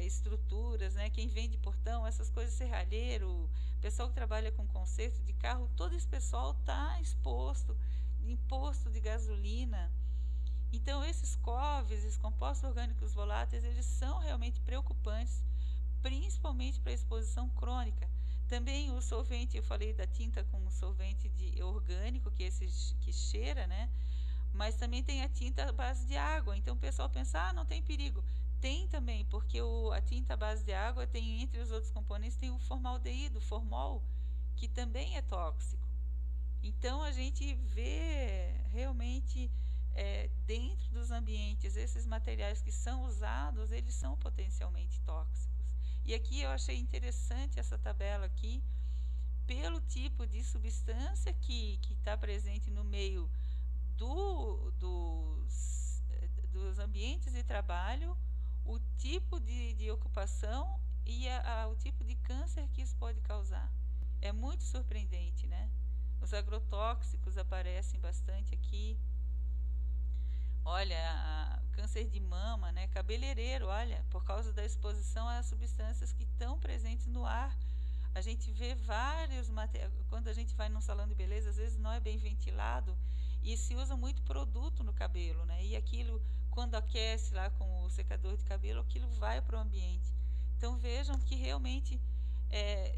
estruturas, né? Quem vende portão, essas coisas, serralheiro, pessoal que trabalha com conserto de carro, todo esse pessoal está exposto, imposto de gasolina. Então, esses COVs, esses compostos orgânicos voláteis, eles são realmente preocupantes, principalmente para a exposição crônica. Também o solvente, eu falei da tinta com solvente orgânico, que é esse que cheira, né? Mas também tem a tinta à base de água. Então o pessoal pensa, não tem perigo. Tem também, porque a tinta à base de água tem, entre os outros componentes, tem o formaldeído, formol, que também é tóxico. Então a gente vê realmente dentro dos ambientes, esses materiais que são usados, eles são potencialmente tóxicos. E aqui eu achei interessante essa tabela aqui, pelo tipo de substância que está presente no meio dos ambientes de trabalho, o tipo de ocupação e o tipo de câncer que isso pode causar. É muito surpreendente, né? Os agrotóxicos aparecem bastante aqui. Olha, câncer de mama, né? Cabeleireiro, olha, por causa da exposição às substâncias que estão presentes no ar. A gente vê vários materiais. Quando a gente vai num salão de beleza, às vezes não é bem ventilado e se usa muito produto no cabelo, né? E aquilo, quando aquece lá com o secador de cabelo, aquilo vai para o ambiente. Então vejam que realmente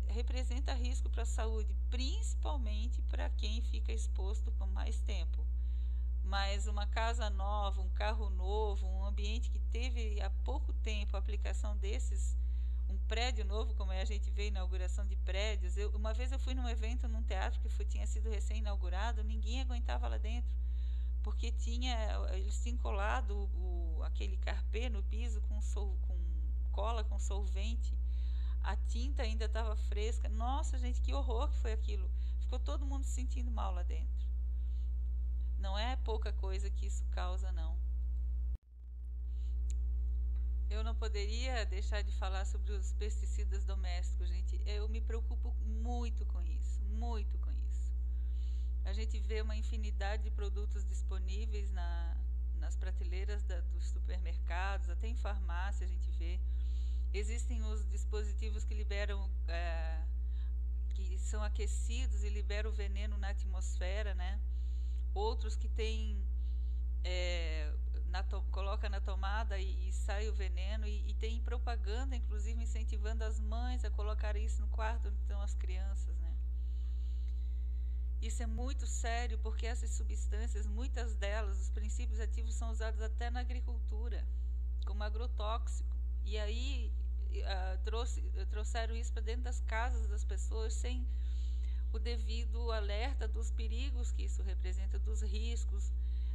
representa risco para a saúde, principalmente para quem fica exposto por mais tempo. Mas uma casa nova, um carro novo, um ambiente que teve há pouco tempo a aplicação desses, um prédio novo, como a gente vê inauguração de prédios. Uma vez eu fui num evento num teatro que tinha sido recém-inaugurado, ninguém aguentava lá dentro, porque eles tinham colado aquele carpê no piso com cola, com solvente. A tinta ainda estava fresca. Nossa, gente, que horror que foi aquilo. Ficou todo mundo se sentindo mal lá dentro. Não é pouca coisa que isso causa, não. Eu não poderia deixar de falar sobre os pesticidas domésticos, gente. Eu me preocupo muito com isso, muito com isso. A gente vê uma infinidade de produtos disponíveis nas prateleiras dos supermercados, até em farmácia a gente vê. Existem os dispositivos que liberam, que são aquecidos e liberam o veneno na atmosfera, né? Outros que tem coloca na tomada e sai o veneno, e tem propaganda, inclusive incentivando as mães a colocar isso no quarto onde estão as crianças, né? Isso é muito sério, porque essas substâncias, muitas delas, os princípios ativos são usados até na agricultura, como agrotóxico. E aí trouxeram isso para dentro das casas das pessoas sem o devido alerta dos perigos que isso representa, dos riscos.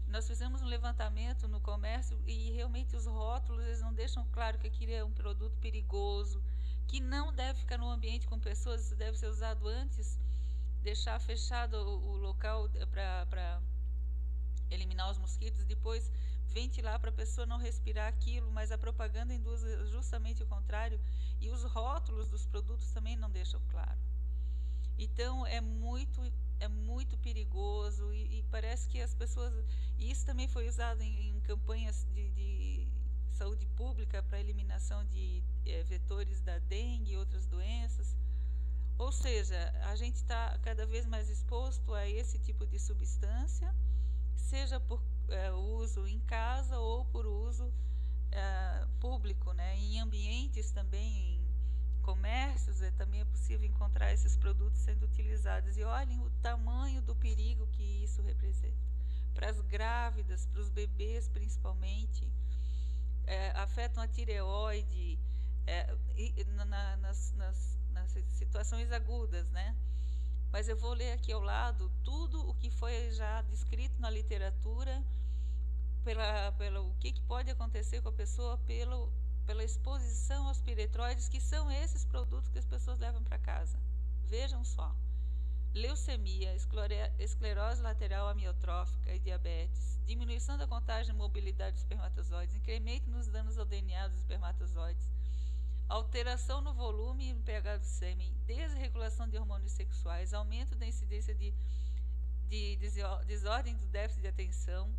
Nós fizemos um levantamento no comércio e realmente os rótulos, eles não deixam claro que aquilo é um produto perigoso, que não deve ficar no ambiente com pessoas, isso deve ser usado antes, deixar fechado o local para eliminar os mosquitos, depois ventilar para a pessoa não respirar aquilo, mas a propaganda induz justamente o contrário, e os rótulos dos produtos também não deixam claro. Então é muito perigoso e parece que as pessoas... E isso também foi usado em campanhas de saúde pública para eliminação de vetores da dengue e outras doenças. Ou seja, a gente está cada vez mais exposto a esse tipo de substância, seja por uso em casa ou por uso público, né? Em ambientes também, em comércios, também é possível encontrar esses produtos sendo utilizados. E olhem o tamanho do perigo que isso representa. Para as grávidas, para os bebês principalmente, afetam a tireoide, nas situações agudas, né? Mas eu vou ler aqui ao lado tudo o que foi já descrito na literatura, o que pode acontecer com a pessoa pela exposição aos piretróides, que são esses produtos que as pessoas levam para casa. Vejam só: leucemia, esclerose lateral amiotrófica e diabetes, diminuição da contagem e mobilidade dos espermatozoides, incremento nos danos ao DNA dos espermatozoides, alteração no volume e no pH do sêmen, desregulação de hormônios sexuais, aumento da incidência de desordem do déficit de atenção,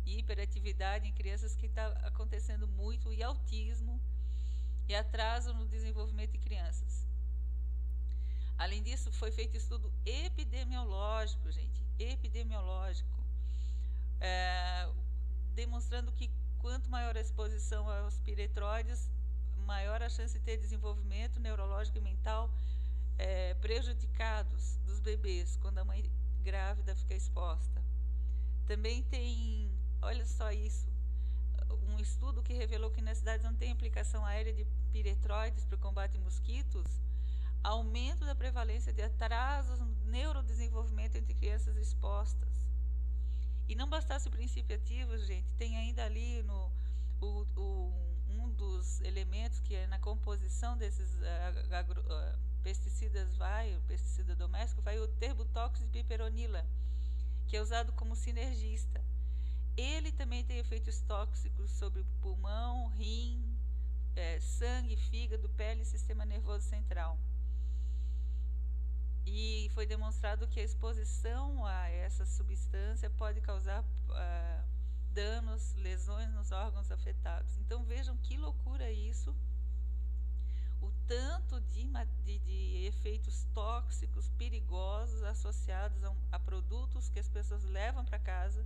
hiperatividade em crianças que está acontecendo muito, e autismo e atraso no desenvolvimento de crianças. Além disso, foi feito estudo epidemiológico, gente, epidemiológico, demonstrando que quanto maior a exposição aos piretróides, maior a chance de ter desenvolvimento neurológico e mental prejudicados dos bebês quando a mãe grávida fica exposta. Também tem, olha só isso, um estudo que revelou que nas cidades onde tem aplicação aérea de piretróides para o combate a mosquitos, aumento da prevalência de atrasos no neurodesenvolvimento entre crianças expostas. E não bastasse o princípio ativo, gente, tem ainda ali um dos elementos que é na composição desses pesticidas, o pesticida doméstico, vai o terbutóxido de piperonila, que é usado como sinergista. Ele também tem efeitos tóxicos sobre pulmão, rim, sangue, fígado, pele e sistema nervoso central. E foi demonstrado que a exposição a essa substância pode causar danos, lesões nos órgãos afetados. Então vejam que loucura isso, o tanto de efeitos tóxicos, perigosos associados a produtos que as pessoas levam para casa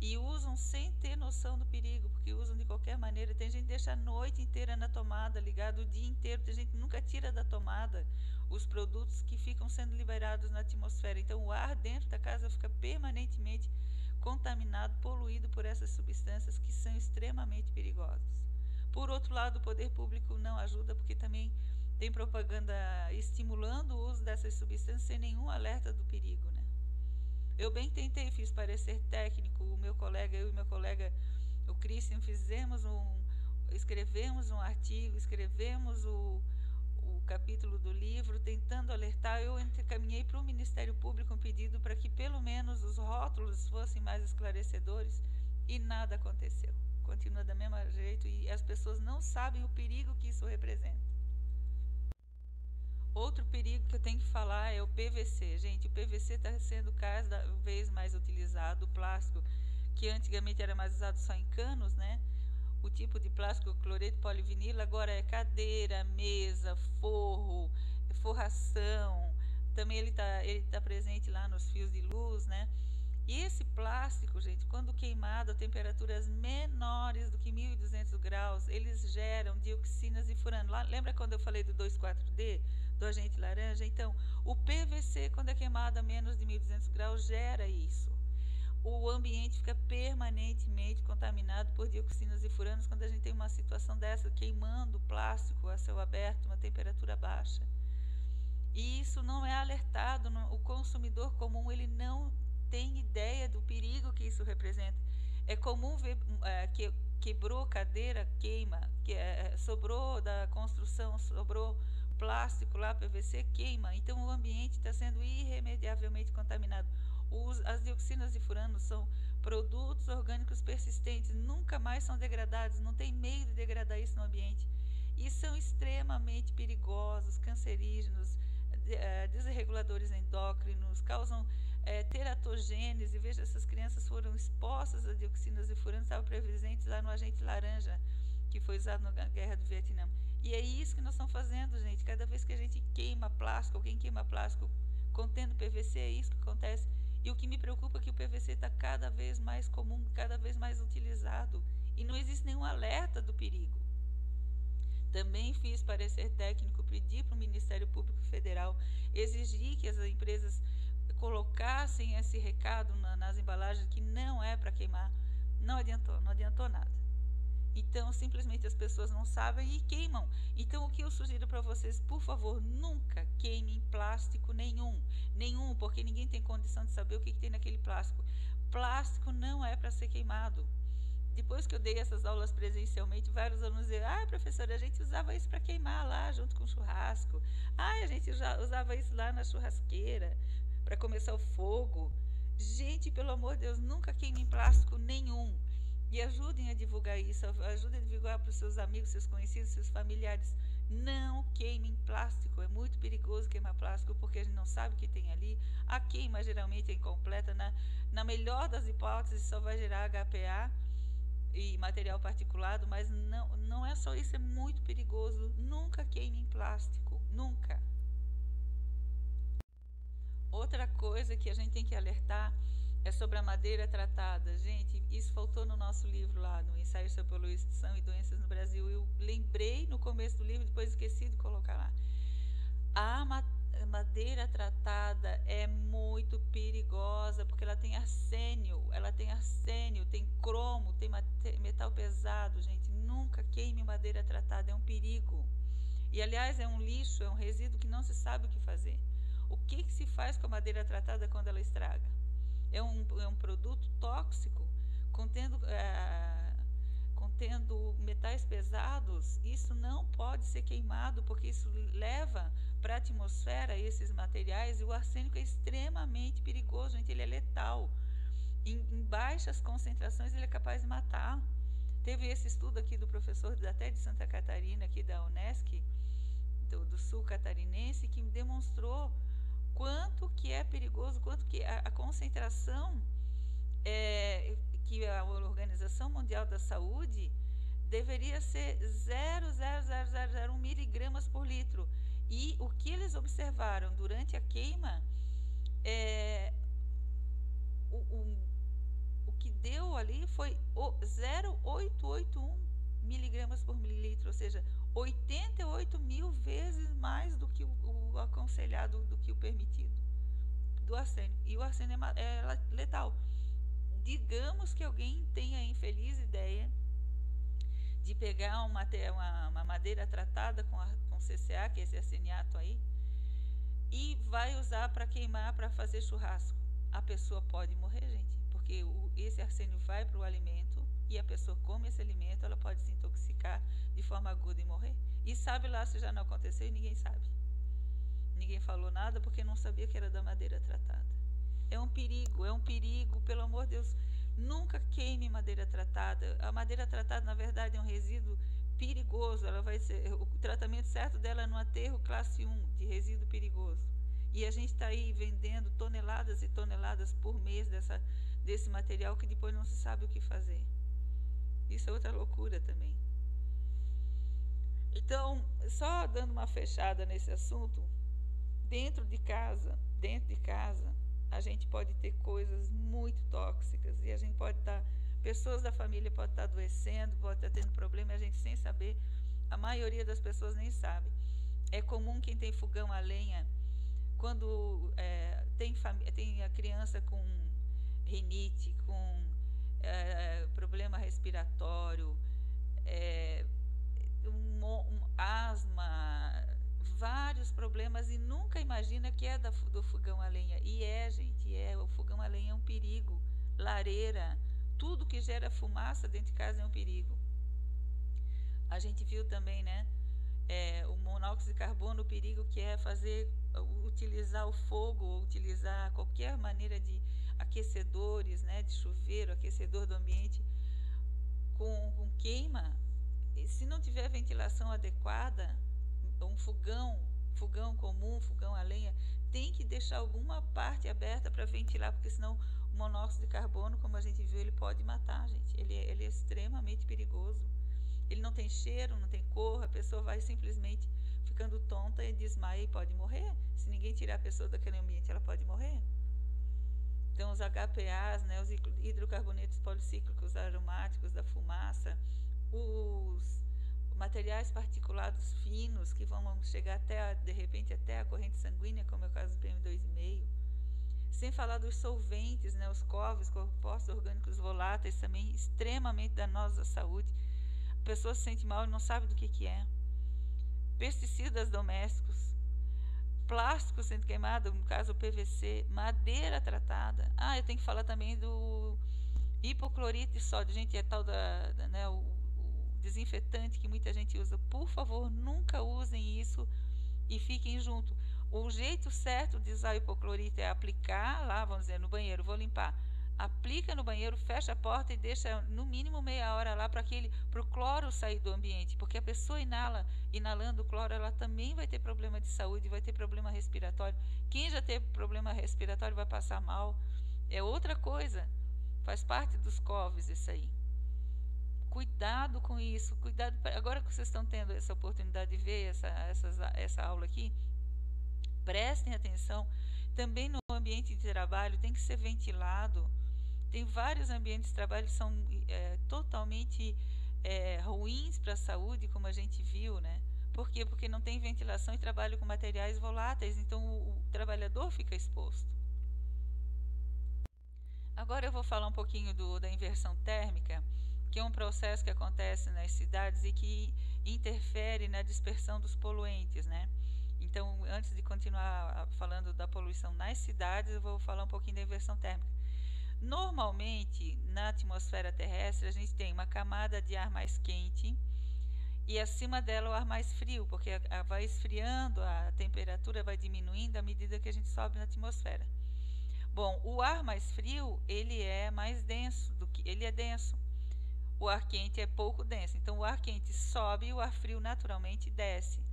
e usam sem ter noção do perigo, porque usam de qualquer maneira. Tem gente que deixa a noite inteira na tomada, ligado o dia inteiro, tem gente que nunca tira da tomada os produtos que ficam sendo liberados na atmosfera. Então o ar dentro da casa fica permanentemente contaminado, poluído por essas substâncias que são extremamente perigosas. Por outro lado, o poder público não ajuda, porque também tem propaganda estimulando o uso dessas substâncias sem nenhum alerta do perigo, né? Eu bem tentei, fiz parecer técnico, eu e meu colega, o Christian, escrevemos um artigo, escrevemos o capítulo do livro, tentando alertar. Eu encaminhei para o Ministério Público um pedido para que pelo menos os rótulos fossem mais esclarecedores, e nada aconteceu. Continua da mesma jeito e as pessoas não sabem o perigo que isso representa. Outro perigo que eu tenho que falar é o PVC. Gente, o PVC está sendo cada vez mais utilizado. O plástico, que antigamente era mais usado só em canos, né? O tipo de plástico, cloreto polivinilo, agora é cadeira, mesa, forro, forração. Também ele tá presente lá nos fios de luz, né? E esse plástico, gente, quando queimado a temperaturas menores do que 1.200 graus, eles geram dioxinas e furano. Lembra quando eu falei do 2,4-D, do agente laranja? Então, o PVC, quando é queimado a menos de 1.200 graus, gera isso. O ambiente fica permanentemente contaminado por dioxinas e furanos quando a gente tem uma situação dessa, queimando plástico a céu aberto, uma temperatura baixa. E isso não é alertado, o consumidor comum ele não tem ideia do perigo que isso representa. É comum ver que quebrou cadeira, queima, sobrou da construção, sobrou plástico lá, PVC, queima. Então o ambiente está sendo irremediavelmente contaminado. As dioxinas de furano são produtos orgânicos persistentes, nunca mais são degradados, não tem meio de degradar isso no ambiente. E são extremamente perigosos, cancerígenos, desreguladores endócrinos, causam teratogênese. Veja, essas crianças foram expostas a dioxinas de furano, estavam presentes lá no agente laranja, que foi usado na guerra do Vietnã. E é isso que nós estamos fazendo, gente. Cada vez que a gente queima plástico, alguém queima plástico contendo PVC, é isso que acontece. E o que me preocupa é que o PVC está cada vez mais comum, cada vez mais utilizado, e não existe nenhum alerta do perigo. Também fiz parecer técnico, pedi para o Ministério Público Federal exigir que as empresas colocassem esse recado nas embalagens que não é para queimar. Não adiantou nada. Então, simplesmente as pessoas não sabem e queimam. Então, o que eu sugiro para vocês, por favor, nunca queimem plástico nenhum, porque ninguém tem condição de saber o que tem naquele plástico. Plástico não é para ser queimado. Depois que eu dei essas aulas presencialmente, vários alunos diziam: professora, a gente usava isso para queimar lá junto com o churrasco. A gente usava isso lá na churrasqueira para começar o fogo. Gente, pelo amor de Deus, nunca queimem plástico nenhum. E ajudem a divulgar isso, ajudem a divulgar para os seus amigos, seus conhecidos, seus familiares. Não queime em plástico, é muito perigoso queimar plástico porque a gente não sabe o que tem ali. A queima geralmente é incompleta, na melhor das hipóteses só vai gerar HPA e material particulado, mas não é só isso, é muito perigoso. Nunca queime em plástico, nunca. Outra coisa que a gente tem que alertar é sobre a madeira tratada. Gente, isso faltou no nosso livro lá, no Ensaio sobre Poluição e Doenças no Brasil. Eu lembrei no começo do livro, depois esqueci de colocar lá. A madeira tratada é muito perigosa, porque ela tem arsênio, tem cromo, tem metal pesado, gente. Nunca queime madeira tratada, é um perigo. E, aliás, é um lixo, é um resíduo que não se sabe o que fazer. O que se faz com a madeira tratada quando ela estraga? É um produto tóxico, contendo metais pesados. Isso não pode ser queimado, porque isso leva para a atmosfera esses materiais, e o arsênico é extremamente perigoso, gente, ele é letal. Em baixas concentrações ele é capaz de matar. Teve esse estudo aqui do professor até de Santa Catarina, aqui da Unesc, do sul catarinense, que demonstrou quanto que é perigoso, quanto que a concentração que a Organização Mundial da Saúde deveria ser 0,0001 miligramas por litro. E o que eles observaram durante a queima, o que deu ali foi 0,881 miligramas por mililitro, ou seja, 88 mil vezes mais do que o aconselhado, do que o permitido, do arsênio. E o arsênio é letal. Digamos que alguém tenha a infeliz ideia de pegar uma madeira tratada com CCA, que é esse arseniato aí, e vai usar para queimar, para fazer churrasco. A pessoa pode morrer, gente, porque esse arsênio vai para o alimento, e a pessoa come esse alimento, ela pode se intoxicar de forma aguda e morrer. E sabe lá se já não aconteceu, e ninguém sabe. Ninguém falou nada porque não sabia que era da madeira tratada. É um perigo, pelo amor de Deus. Nunca queime madeira tratada. A madeira tratada, na verdade, é um resíduo perigoso. O tratamento certo dela é no aterro classe 1, de resíduo perigoso. E a gente está aí vendendo toneladas e toneladas por mês desse material que depois não se sabe o que fazer. Isso é outra loucura também. Então, só dando uma fechada nesse assunto, dentro de casa, a gente pode ter coisas muito tóxicas, e a gente pode pessoas da família podem estar adoecendo, pode estar tendo problema, e a gente sem saber. A maioria das pessoas nem sabe. É comum quem tem fogão a lenha, quando tem a criança com rinite, com problema respiratório, asma, vários problemas, e nunca imagina que é do fogão a lenha. E gente, o fogão a lenha é um perigo. Lareira, tudo que gera fumaça dentro de casa é um perigo. A gente viu também, né, o monóxido de carbono, o perigo que é utilizar o fogo, ou utilizar qualquer maneira de aquecedores, né, de chuveiro, aquecedor do ambiente, com queima. Se não tiver ventilação adequada, um fogão comum, fogão a lenha, tem que deixar alguma parte aberta para ventilar, porque senão o monóxido de carbono, como a gente viu, ele pode matar, gente. Ele é extremamente perigoso. Ele não tem cheiro, não tem cor, a pessoa vai simplesmente ficando tonta e desmaia e pode morrer. Se ninguém tirar a pessoa daquele ambiente, ela pode morrer. Então, os HPAs, né, os hidrocarbonetos policíclicos aromáticos da fumaça, os materiais particulados finos que vão chegar de repente até a corrente sanguínea, como é o caso do PM2,5, sem falar dos solventes, né, os COVs, compostos orgânicos voláteis, também extremamente danosos à saúde. A pessoa se sente mal e não sabe do que é. Pesticidas domésticos, plástico sendo queimado, no caso o PVC, madeira tratada. Eu tenho que falar também do hipoclorito de sódio, gente, é tal né, o desinfetante que muita gente usa. Por favor, nunca usem isso e fiquem junto. O jeito certo de usar o hipoclorito é aplicar lá, vamos dizer, no banheiro, vou limpar. aplica no banheiro, fecha a porta e deixa no mínimo meia hora lá para o cloro sair do ambiente, porque a pessoa inalando o cloro, ela também vai ter problema de saúde, vai ter problema respiratório. Quem já teve problema respiratório vai passar mal. É outra coisa, faz parte dos COVs isso aí. Cuidado com isso, cuidado. Agora que vocês estão tendo essa oportunidade de ver essa aula aqui, prestem atenção. Também no ambiente de trabalho tem que ser ventilado. Tem vários ambientes de trabalho que são totalmente ruins para a saúde, como a gente viu, né? Por quê? Porque não tem ventilação e trabalho com materiais voláteis, então o trabalhador fica exposto. Agora eu vou falar um pouquinho da inversão térmica, que é um processo que acontece nas cidades e que interfere na dispersão dos poluentes, né? Então, antes de continuar falando da poluição nas cidades, eu vou falar um pouquinho da inversão térmica. Normalmente, na atmosfera terrestre, a gente tem uma camada de ar mais quente e acima dela o ar mais frio, porque vai esfriando, a temperatura vai diminuindo à medida que a gente sobe na atmosfera. Bom, o ar mais frio, ele é mais denso, ele é denso. O ar quente é pouco denso, então o ar quente sobe e o ar frio naturalmente desce.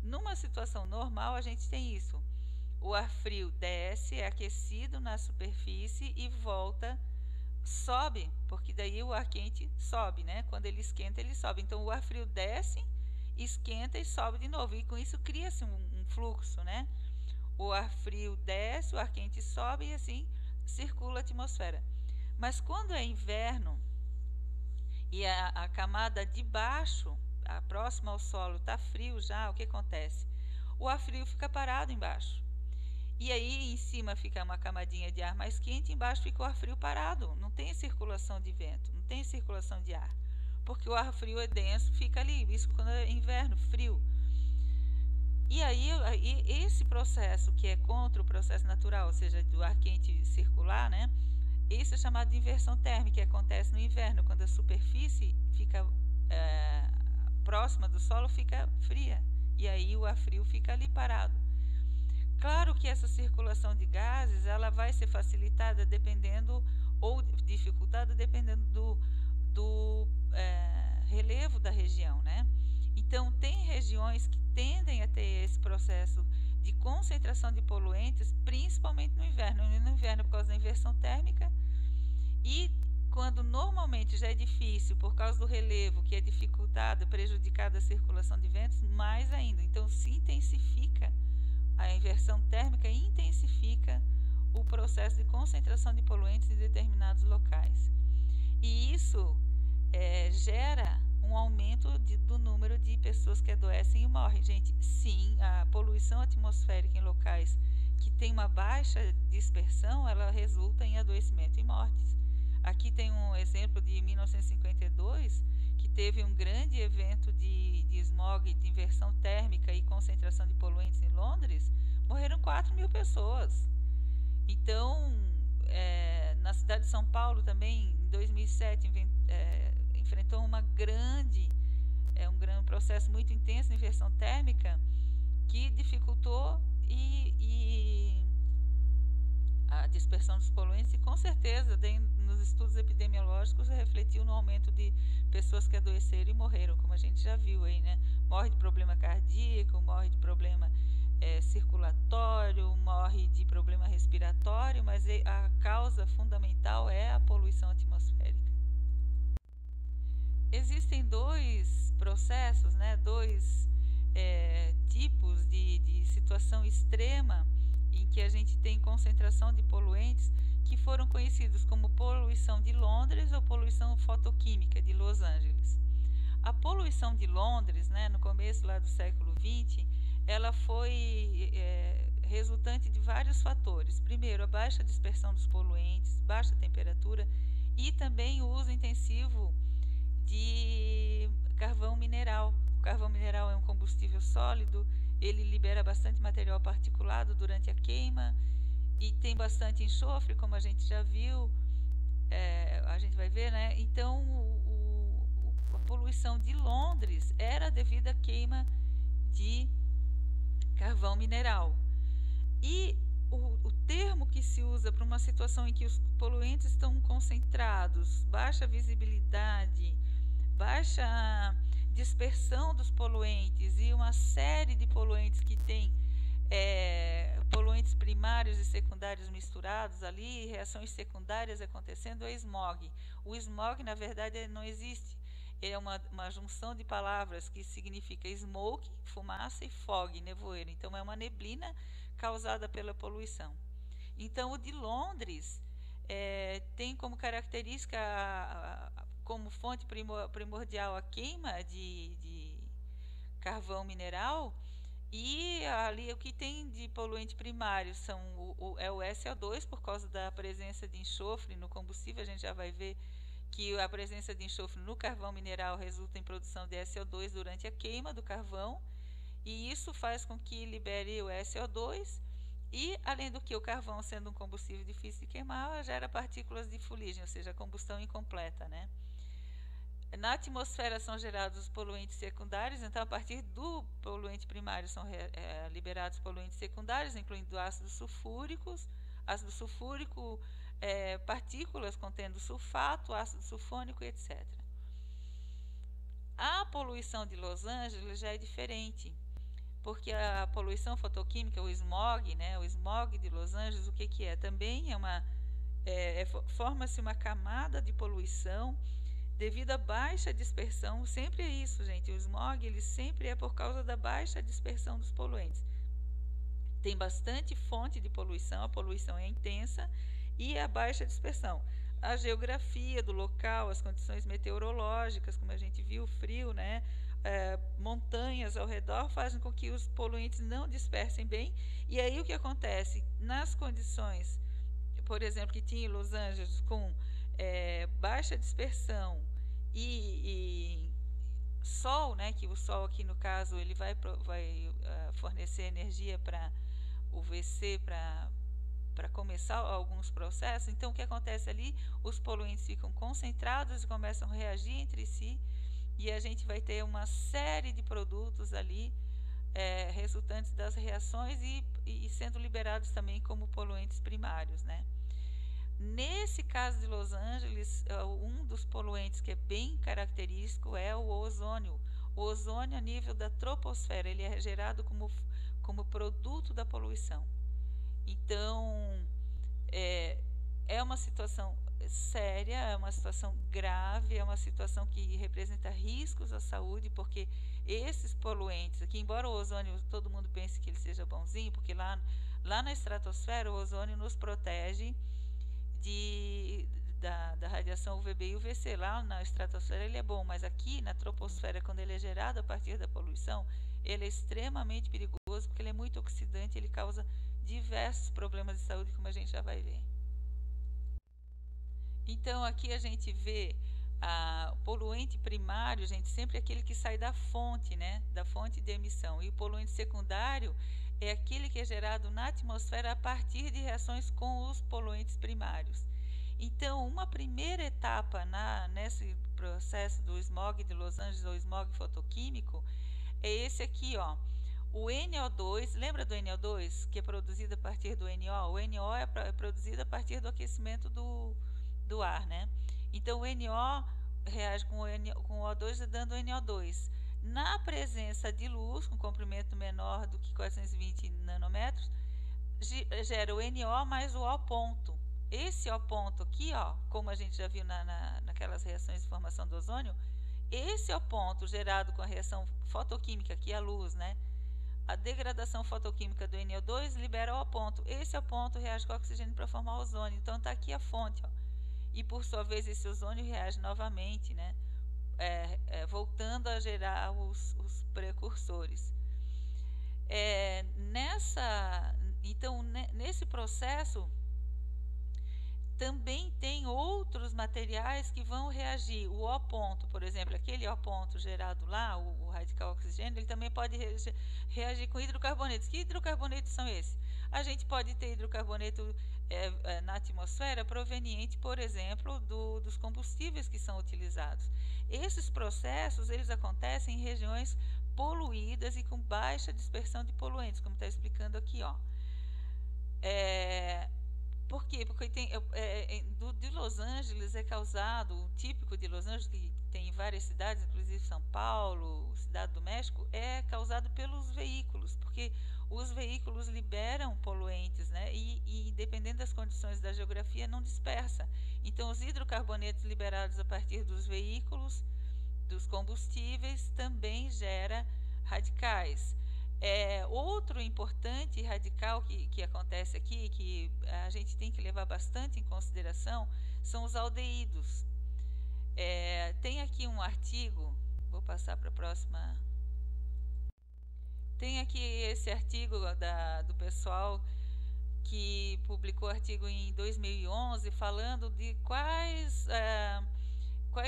Numa situação normal, a gente tem isso. O ar frio desce, é aquecido na superfície e volta, sobe, porque daí o ar quente sobe, né? Quando ele esquenta, ele sobe. Então o ar frio desce, esquenta e sobe de novo. E com isso cria-se um fluxo, né? O ar frio desce, o ar quente sobe e assim circula a atmosfera. Mas quando é inverno e a camada de baixo, a próxima ao solo, está frio já, o que acontece? O ar frio fica parado embaixo. E aí em cima fica uma camadinha de ar mais quente, embaixo fica o ar frio parado. Não tem circulação de vento, não tem circulação de ar. Porque o ar frio é denso, fica ali. Isso quando é inverno, frio. E aí esse processo que é contra o processo natural, ou seja, do ar quente circular, né? Isso é chamado de inversão térmica, que acontece no inverno, quando a superfície fica próxima do solo, fica fria. E aí o ar frio fica ali parado. Claro que essa circulação de gases, ela vai ser facilitada dependendo, ou dificultada dependendo do relevo da região, né? Então, tem regiões que tendem a ter esse processo de concentração de poluentes, principalmente no inverno. No inverno, por causa da inversão térmica, e quando normalmente já é difícil, por causa do relevo, que é dificultado, prejudicado a circulação de ventos, mais ainda. Então, se intensifica a inversão térmica, intensifica o processo de concentração de poluentes em determinados locais. E isso gera um aumento do número de pessoas que adoecem e morrem. Gente, sim, a poluição atmosférica em locais que tem uma baixa dispersão, ela resulta em adoecimento e mortes. Aqui tem um exemplo de 1952, que teve um grande evento de smog, de inversão térmica e concentração de poluentes em Londres, morreram 4.000 pessoas. Então, na cidade de São Paulo também, em 2007, enfrentou um processo muito intenso de inversão térmica que dificultou a dispersão dos poluentes e com certeza nos estudos epidemiológicos refletiu no aumento de pessoas que adoeceram e morreram, como a gente já viu aí, né? Morre de problema cardíaco, morre de problema circulatório, morre de problema respiratório, mas a causa fundamental é a poluição atmosférica. Existem dois processos, né? Dois tipos de situação extrema em que a gente tem concentração de poluentes que foram conhecidos como poluição de Londres ou poluição fotoquímica de Los Angeles. A poluição de Londres, né, no começo lá do século XX, ela foi resultante de vários fatores. Primeiro, a baixa dispersão dos poluentes, baixa temperatura e também o uso intensivo de carvão mineral. O carvão mineral é um combustível sólido, ele libera bastante material particulado durante a queima e tem bastante enxofre, como a gente já viu, a gente vai ver, né? Então, a poluição de Londres era devido à queima de carvão mineral. E o termo termo que se usa para uma situação em que os poluentes estão concentrados, baixa visibilidade, baixa dispersão dos poluentes e uma série de poluentes que tem poluentes primários e secundários misturados ali, reações secundárias acontecendo, é smog. O smog, na verdade, não existe. É uma junção de palavras que significa smoke, fumaça, e fog, nevoeiro. Então, é uma neblina causada pela poluição. Então, o de Londres tem como característica, como fonte primordial, a queima de carvão mineral, e ali o que tem de poluente primário é o SO2, por causa da presença de enxofre no combustível. A gente já vai ver que a presença de enxofre no carvão mineral resulta em produção de SO2 durante a queima do carvão, e isso faz com que libere o SO2, e além do que, o carvão, sendo um combustível difícil de queimar, gera partículas de fuligem, ou seja, combustão incompleta, né? Na atmosfera são gerados os poluentes secundários, então a partir do poluente primário são liberados poluentes secundários, incluindo ácido sulfúrico, partículas contendo sulfato, ácido sulfônico, etc. A poluição de Los Angeles já é diferente, porque a poluição fotoquímica, o smog, né, o smog de Los Angeles, o que é? Também forma-se uma camada de poluição devido à baixa dispersão. Sempre é isso, gente. O smog, ele sempre é por causa da baixa dispersão dos poluentes. Tem bastante fonte de poluição, a poluição é intensa, e a baixa dispersão. A geografia do local, as condições meteorológicas, como a gente viu, frio, né? Montanhas ao redor fazem com que os poluentes não dispersem bem. E aí o que acontece? Nas condições, por exemplo, que tinha em Los Angeles, com baixa dispersão e sol, né, que o sol aqui no caso ele vai fornecer energia para o VC para começar alguns processos. Então o que acontece ali? Os poluentes ficam concentrados e começam a reagir entre si, e a gente vai ter uma série de produtos ali resultantes das reações e sendo liberados também como poluentes primários, né? Nesse caso de Los Angeles, um dos poluentes que é bem característico é o ozônio. O ozônio, a nível da troposfera, ele é gerado como produto da poluição. Então, é uma situação séria, é uma situação grave, é uma situação que representa riscos à saúde, porque esses poluentes aqui, embora o ozônio, todo mundo pense que ele seja bonzinho, porque lá na estratosfera o ozônio nos protege da radiação UVB e UVC. Lá na estratosfera ele é bom, mas aqui na troposfera, quando ele é gerado a partir da poluição, ele é extremamente perigoso, porque ele é muito oxidante, ele causa diversos problemas de saúde, como a gente já vai ver. Então aqui a gente vê o poluente primário, gente, sempre aquele que sai da fonte, né, da fonte de emissão, e o poluente secundário é aquele que é gerado na atmosfera a partir de reações com os poluentes primários. Então, uma primeira etapa nesse processo do smog de Los Angeles, ou smog fotoquímico, é esse aqui, ó. O NO2, lembra do NO2, que é produzido a partir do NO? O NO é produzido a partir do aquecimento do ar, né? Então, o NO reage com o O2 dando o NO2. Na presença de luz, com comprimento menor do que 420 nanômetros, gera o NO mais o O ponto. Esse O ponto aqui, ó, como a gente já viu naquelas reações de formação do ozônio, esse O ponto gerado com a reação fotoquímica, que é a luz, né? A degradação fotoquímica do NO2 libera o O ponto. Esse O ponto reage com o oxigênio para formar ozônio. Então está aqui a fonte, ó. E por sua vez esse ozônio reage novamente, né? Voltando a gerar os precursores. Então, nesse processo, também tem outros materiais que vão reagir. O O ponto, por exemplo, aquele O ponto gerado lá, o radical oxigênio, ele também pode reagir com hidrocarbonetos. Que hidrocarbonetos são esses? A gente pode ter hidrocarboneto na atmosfera proveniente, por exemplo, dos combustíveis que são utilizados. Esses processos, eles acontecem em regiões poluídas e com baixa dispersão de poluentes, como está explicando aqui, ó. Por quê? Porque de Los Angeles é causado, o típico de Los Angeles, que tem em várias cidades, inclusive São Paulo, Cidade do México, é causado pelos veículos, porque os veículos liberam poluentes, né? E dependendo das condições da geografia, não dispersa. Então, os hidrocarbonetos liberados a partir dos veículos, dos combustíveis, também gera radicais. Outro importante radical que acontece aqui, que a gente tem que levar bastante em consideração, são os aldeídos. Tem aqui um artigo, vou passar para a próxima. Tem aqui esse artigo do pessoal que publicou artigo em 2011 falando de quais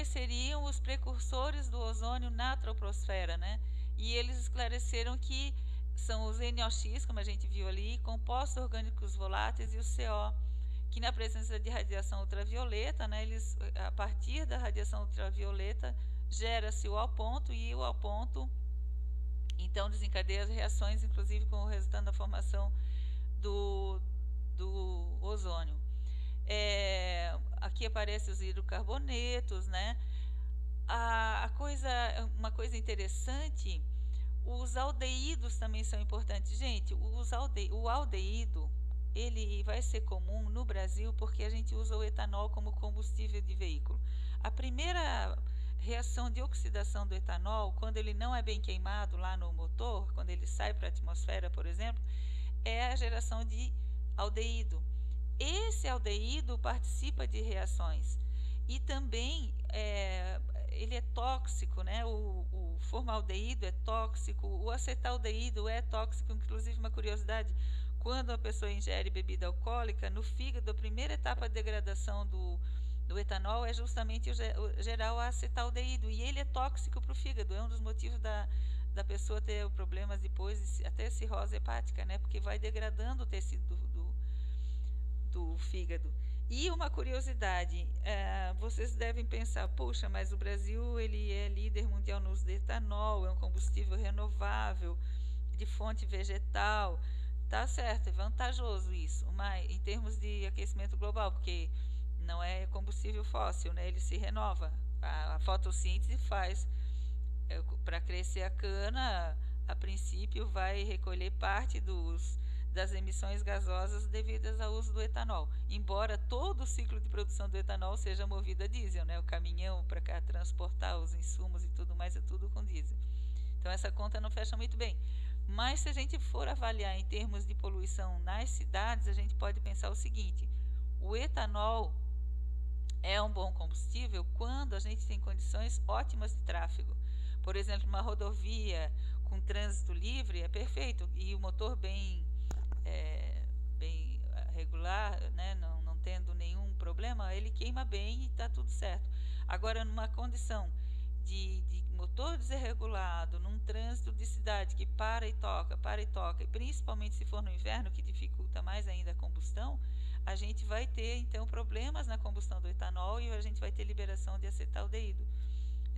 seriam os precursores do ozônio na troposfera, né? E eles esclareceram que são os NOx, como a gente viu ali, compostos orgânicos voláteis, e o CO, que na presença de radiação ultravioleta, né, a partir da radiação ultravioleta, gera-se o Al-ponto, e o Al-ponto então desencadeia as reações, inclusive com o resultado da formação do ozônio. Aqui aparecem os hidrocarbonetos, né? Uma coisa interessante, os aldeídos também são importantes. Gente, o aldeído, ele vai ser comum no Brasil porque a gente usa o etanol como combustível de veículo. A primeira reação de oxidação do etanol, quando ele não é bem queimado lá no motor, quando ele sai para a atmosfera, por exemplo, é a geração de aldeído. Esse aldeído participa de reações e também ele é tóxico, né? O formaldeído é tóxico, o acetaldeído é tóxico. Inclusive, uma curiosidade, quando a pessoa ingere bebida alcoólica, no fígado, a primeira etapa de degradação do etanol é justamente gerar o acetaldeído, e ele é tóxico para o fígado. É um dos motivos da pessoa ter problemas depois, até cirrose hepática, né? Porque vai degradando o tecido do fígado. E uma curiosidade, vocês devem pensar, puxa, mas o Brasil ele é líder mundial no uso de etanol, é um combustível renovável, de fonte vegetal. Tá certo, é vantajoso isso, mas em termos de aquecimento global, porque não é combustível fóssil, né? Ele se renova. A fotossíntese faz, para crescer a cana, a princípio vai recolher parte das emissões gasosas devidas ao uso do etanol, embora todo o ciclo de produção do etanol seja movido a diesel, né? O caminhão para cá transportar os insumos e tudo mais é tudo com diesel. Então essa conta não fecha muito bem. Mas se a gente for avaliar em termos de poluição nas cidades, a gente pode pensar o seguinte: o etanol é um bom combustível quando a gente tem condições ótimas de tráfego. Por exemplo, uma rodovia com trânsito livre é perfeito, e o motor bem regular, né, não tendo nenhum problema, ele queima bem e está tudo certo. Agora, numa condição de motor desregulado, num trânsito de cidade que para e toca, e principalmente se for no inverno, que dificulta mais ainda a combustão, a gente vai ter então problemas na combustão do etanol e a gente vai ter liberação de acetaldeído.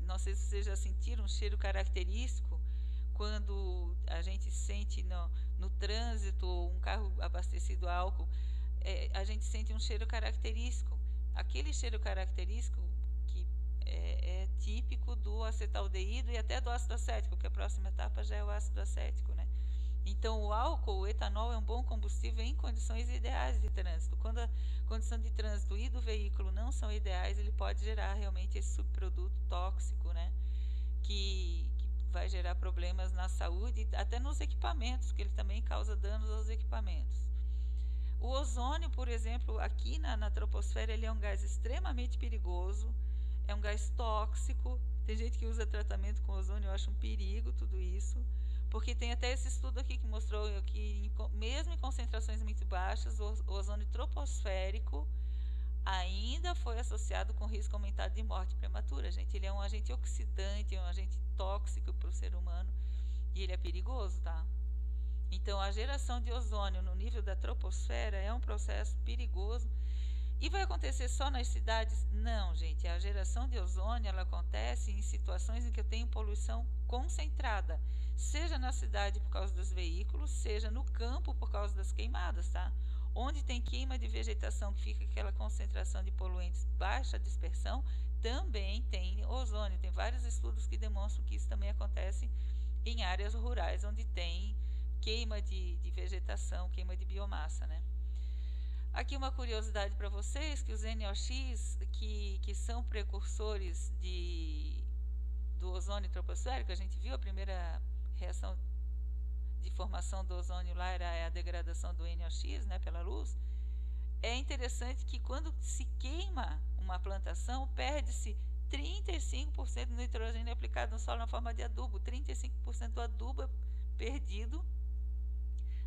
Não sei se vocês já sentiram um cheiro característico quando a gente sente no trânsito um carro abastecido a álcool, a gente sente um cheiro característico. Aquele cheiro característico que é típico do acetaldeído e até do ácido acético, que a próxima etapa já é o ácido acético, né? Então, o etanol é um bom combustível em condições ideais de trânsito. Quando a condição de trânsito e do veículo não são ideais, ele pode gerar realmente esse subproduto tóxico, né? Que vai gerar problemas na saúde, até nos equipamentos, que ele também causa danos aos equipamentos. O ozônio, por exemplo, aqui na troposfera, ele é um gás extremamente perigoso, é um gás tóxico. Tem gente que usa tratamento com ozônio, eu acho um perigo tudo isso, porque tem até esse estudo aqui que mostrou que mesmo em concentrações muito baixas, o ozônio troposférico ainda foi associado com risco aumentado de morte prematura, gente. Ele é um agente oxidante, é um agente tóxico para o ser humano e ele é perigoso, tá? Então, a geração de ozônio no nível da troposfera é um processo perigoso. E vai acontecer só nas cidades? Não, gente. A geração de ozônio, ela acontece em situações em que eu tenho poluição concentrada, seja na cidade por causa dos veículos, seja no campo por causa das queimadas, tá? Onde tem queima de vegetação, que fica aquela concentração de poluentes, baixa dispersão, também tem ozônio. Tem vários estudos que demonstram que isso também acontece em áreas rurais, onde tem queima de vegetação, queima de biomassa, né? Aqui uma curiosidade para vocês, que os NOx, que são precursores do ozônio troposférico, a gente viu a primeira reação de formação do ozônio lá era a degradação do NOx, né, pela luz. É interessante que quando se queima uma plantação, perde-se 35% do nitrogênio aplicado no solo na forma de adubo. 35% do adubo é perdido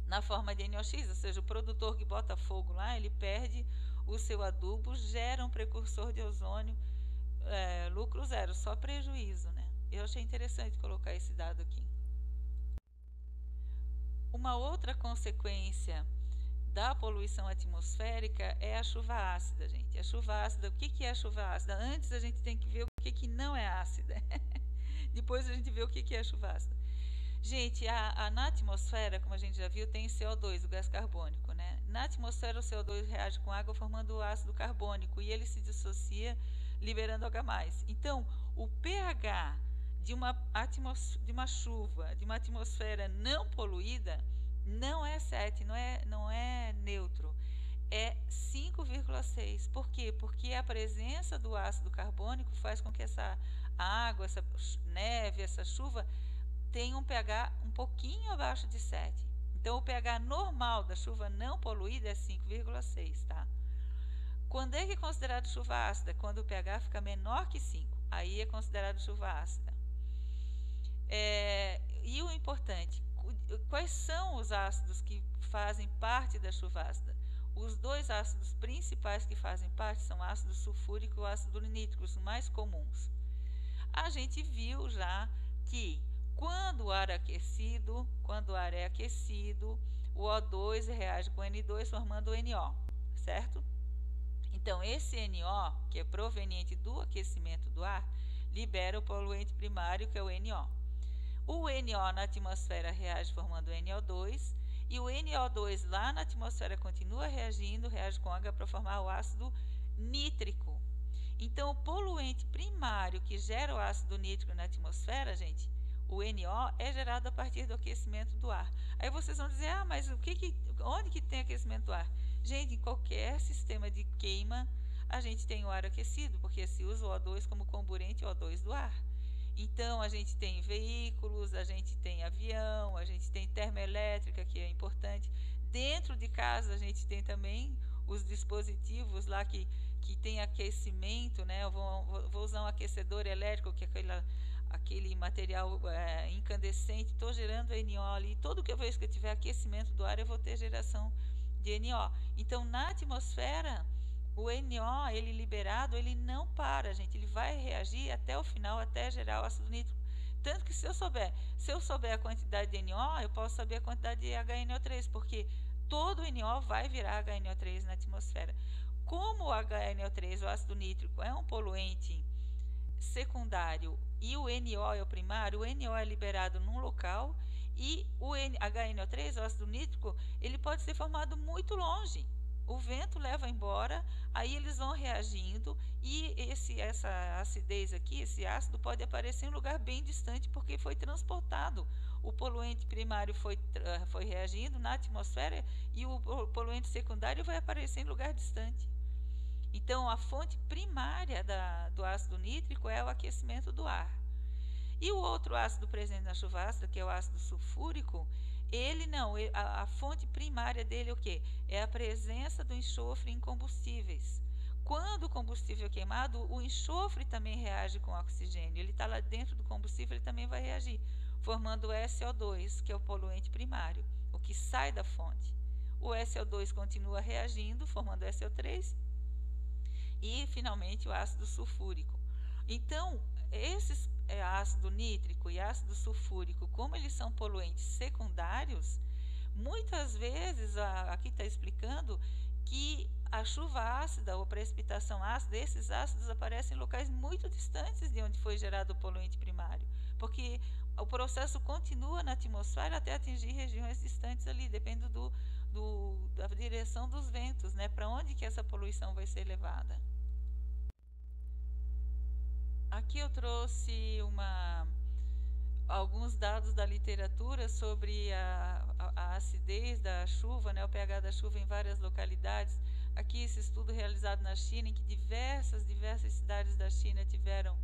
na forma de NOx, ou seja, o produtor que bota fogo lá, ele perde o seu adubo, gera um precursor de ozônio, lucro zero, só prejuízo, né? Eu achei interessante colocar esse dado aqui. Uma outra consequência da poluição atmosférica é a chuva ácida, gente. A chuva ácida, o que é a chuva ácida? Antes a gente tem que ver o que não é ácida. Depois a gente vê o que é a chuva ácida. Gente, na atmosfera, como a gente já viu, tem CO2, o gás carbônico, né? Na atmosfera, o CO2 reage com água formando o ácido carbônico e ele se dissocia liberando H+. Então, o pH de uma chuva, de uma atmosfera não poluída, não é 7, não é neutro, é 5,6. Por quê? Porque a presença do ácido carbônico faz com que essa água, essa neve, essa chuva tenha um pH um pouquinho abaixo de 7. Então, o pH normal da chuva não poluída é 5,6, tá? Quando é que é considerado chuva ácida? Quando o pH fica menor que 5. Aí é considerado chuva ácida. E o importante, quais são os ácidos que fazem parte da chuva ácida? Os dois ácidos principais que fazem parte são o ácido sulfúrico e o ácido nítrico, os mais comuns. A gente viu já que quando o ar é aquecido, o O2 reage com o N2 formando o NO, certo? Então, esse NO, que é proveniente do aquecimento do ar, libera o poluente primário, que é o NO. O NO na atmosfera reage formando o NO2, e o NO2 lá na atmosfera continua reagindo, reage com água para formar o ácido nítrico. Então, o poluente primário que gera o ácido nítrico na atmosfera, gente, o NO, é gerado a partir do aquecimento do ar. Aí vocês vão dizer, mas onde que tem aquecimento do ar? Gente, em qualquer sistema de queima, a gente tem o ar aquecido, porque se usa o O2 como comburente O2 do ar. Então, a gente tem veículos, a gente tem avião, a gente tem termoelétrica, que é importante. Dentro de casa, a gente tem também os dispositivos lá que tem aquecimento, né? Eu vou usar um aquecedor elétrico, que é aquele material incandescente. Estou gerando NO ali. Toda vez que eu tiver aquecimento do ar, eu vou ter geração de NO. Então, na atmosfera, o NO, ele liberado, ele não para, gente. Ele vai reagir até o final, até gerar o ácido nítrico. Tanto que se eu souber a quantidade de NO, eu posso saber a quantidade de HNO3, porque todo o NO vai virar HNO3 na atmosfera. Como o HNO3, o ácido nítrico, é um poluente secundário e o NO é o primário, o NO é liberado num local e o HNO3, o ácido nítrico, ele pode ser formado muito longe. O vento leva embora, aí eles vão reagindo e essa acidez aqui, esse ácido, pode aparecer em um lugar bem distante porque foi transportado. O poluente primário foi reagindo na atmosfera e o poluente secundário vai aparecer em lugar distante. Então, a fonte primária do ácido nítrico é o aquecimento do ar. E o outro ácido presente na chuva ácida, que é o ácido sulfúrico, a fonte primária dele é o quê? É a presença do enxofre em combustíveis. Quando o combustível é queimado, o enxofre também reage com o oxigênio. Ele está lá dentro do combustível, ele também vai reagir, formando o SO2, que é o poluente primário, o que sai da fonte. O SO2 continua reagindo, formando o SO3, e finalmente o ácido sulfúrico. Então, esses ácido nítrico e ácido sulfúrico, como eles são poluentes secundários, muitas vezes, aqui está explicando que a chuva ácida ou precipitação ácida, esses ácidos aparecem em locais muito distantes de onde foi gerado o poluente primário, porque o processo continua na atmosfera até atingir regiões distantes ali, dependendo da direção dos ventos, né? Para onde que essa poluição vai ser levada? Aqui eu trouxe alguns dados da literatura sobre a acidez da chuva, né, o pH da chuva em várias localidades. Aqui esse estudo realizado na China, em que diversas cidades da China tiveram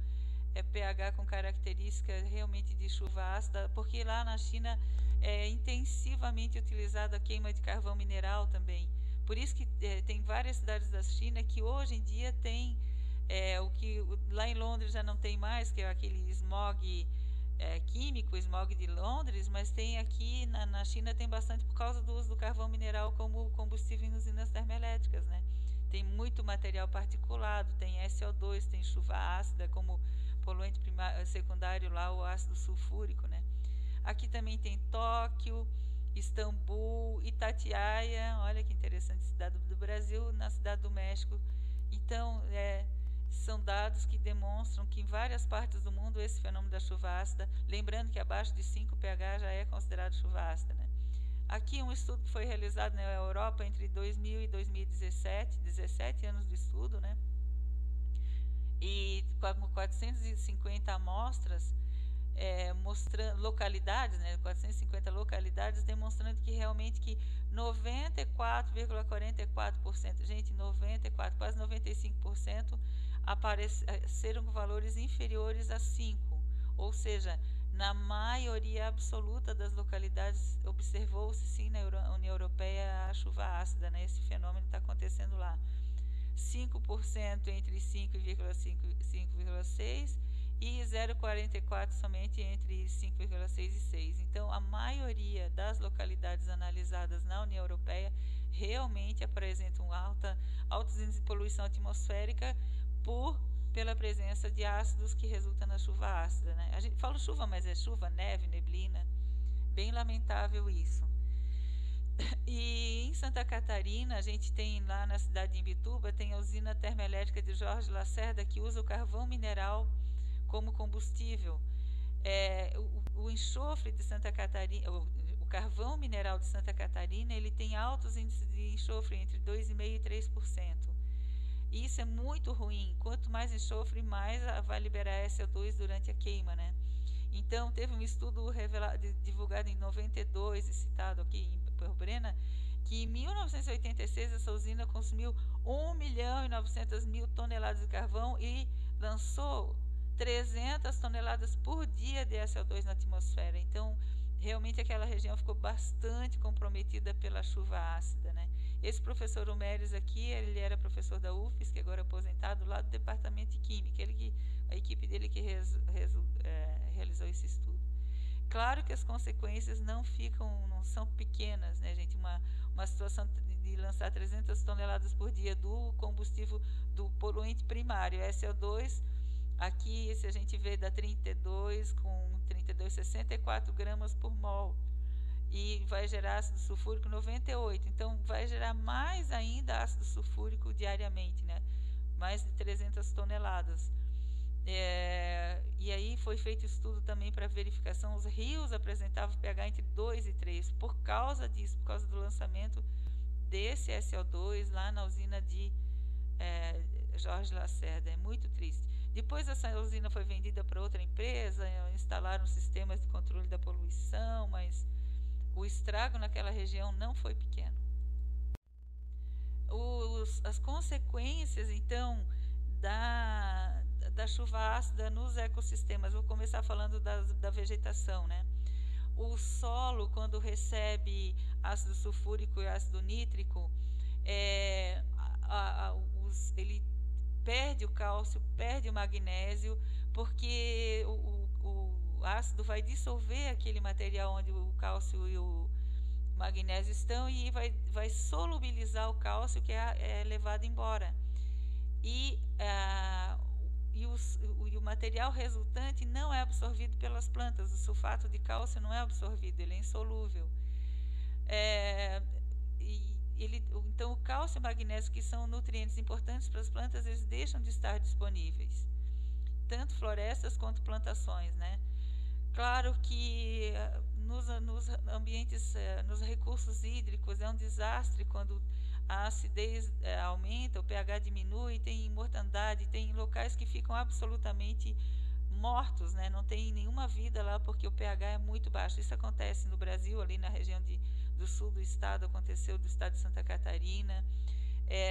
pH com característica realmente de chuva ácida, porque lá na China é intensivamente utilizada a queima de carvão mineral também. Por isso que tem várias cidades da China que hoje em dia tem lá em Londres já não tem mais, que é aquele smog químico, smog de Londres, mas tem aqui na China tem bastante por causa do uso do carvão mineral como combustível em usinas termoelétricas, né? Tem muito material particulado, tem SO2, tem chuva ácida como poluente secundário lá, o ácido sulfúrico, né? Aqui também tem Tóquio, Istambul, Itatiaia, olha que interessante, cidade do Brasil, na cidade do México. Então, são dados que demonstram que em várias partes do mundo esse fenômeno da chuva ácida, lembrando que abaixo de 5 pH já é considerado chuva ácida, né? Aqui um estudo que foi realizado na Europa entre 2000 e 2017, 17 anos de estudo, né? E com 450 amostras, mostrando localidades, né, 450 localidades, demonstrando que realmente que 94,44%, gente, 94, quase 95%, apareceram com valores inferiores a 5, ou seja, na maioria absoluta das localidades observou-se sim na União Europeia a chuva ácida, né, esse fenômeno está acontecendo lá. 5% entre 5,5 e 5,6 e 0,44 somente entre 5,6 e 6. Então, a maioria das localidades analisadas na União Europeia realmente apresentam altos índices de poluição atmosférica pela presença de ácidos que resulta na chuva ácida, né? A gente fala chuva, mas é chuva, neve, neblina. Bem lamentável isso. E em Santa Catarina, a gente tem lá na cidade de Imbituba, tem a usina termoelétrica de Jorge Lacerda, que usa o carvão mineral como combustível. O enxofre de Santa Catarina, o carvão mineral de Santa Catarina, ele tem altos índices de enxofre, entre 2,5% e 3%. E isso é muito ruim. Quanto mais enxofre, mais vai liberar SO2 durante a queima, né? Então, teve um estudo divulgado em 92 e citado aqui em Brena, que em 1986 essa usina consumiu 1.900.000 toneladas de carvão e lançou 300 toneladas por dia de SO2 na atmosfera. Então, realmente aquela região ficou bastante comprometida pela chuva ácida, né? Esse professor Homeres aqui, ele era professor da UFES, que agora é aposentado, lá do departamento de Química, a equipe dele que realizou esse estudo. Claro que as consequências não são pequenas, né, gente? Uma situação de lançar 300 toneladas por dia do combustível, do poluente primário, SO2, aqui, se a gente vê, dá 32, com 32, 64 gramas por mol. E vai gerar ácido sulfúrico 98. Então, vai gerar mais ainda ácido sulfúrico diariamente, né? Mais de 300 toneladas. E aí foi feito estudo também para verificação. Os rios apresentavam pH entre 2 e 3. Por causa disso, por causa do lançamento desse SO2 lá na usina de Jorge Lacerda. É muito triste. Depois essa usina foi vendida para outra empresa, instalaram sistemas de controle da poluição, mas o estrago naquela região não foi pequeno. As consequências, então, da chuva ácida nos ecossistemas. Vou começar falando da vegetação, né? O solo, quando recebe ácido sulfúrico e ácido nítrico, ele perde o cálcio, perde o magnésio, porque o ácido vai dissolver aquele material onde o cálcio e o magnésio estão e vai solubilizar o cálcio que é levado embora. E o material resultante não é absorvido pelas plantas. O sulfato de cálcio não é absorvido, ele é insolúvel. Então, o cálcio e o magnésio, que são nutrientes importantes para as plantas, eles deixam de estar disponíveis. Tanto florestas quanto plantações, né? Claro que nos ambientes, nos recursos hídricos, é um desastre quando a acidez aumenta, o pH diminui, tem mortandade, tem locais que ficam absolutamente mortos, né? Não tem nenhuma vida lá porque o pH é muito baixo. Isso acontece no Brasil, ali na região do sul do estado, aconteceu do estado de Santa Catarina.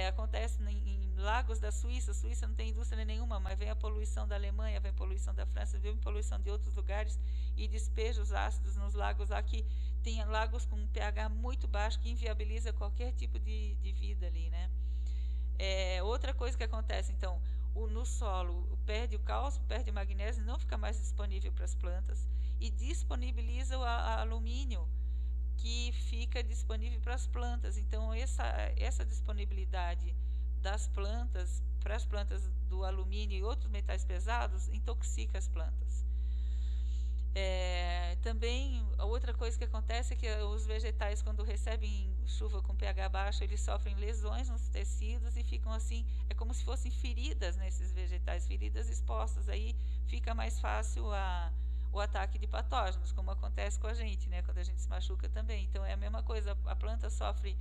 Acontece em lagos da Suíça. A Suíça não tem indústria nenhuma, mas vem a poluição da Alemanha, vem a poluição da França, vem a poluição de outros lugares e despeja os ácidos nos lagos lá, que tem lagos com um pH muito baixo que inviabiliza qualquer tipo de vida ali, né? Outra coisa que acontece, então, no solo perde o cálcio, perde o magnésio, não fica mais disponível para as plantas, e disponibiliza o alumínio, que fica disponível para as plantas. Então, essa disponibilidade das plantas, para as plantas, do alumínio e outros metais pesados, intoxica as plantas. Também, outra coisa que acontece é que os vegetais, quando recebem chuva com pH baixo, eles sofrem lesões nos tecidos e ficam assim, é como se fossem feridas nesses vegetais, feridas expostas. Aí fica mais fácil o ataque de patógenos, como acontece com a gente, né, quando a gente se machuca também. Então é a mesma coisa, a planta sofre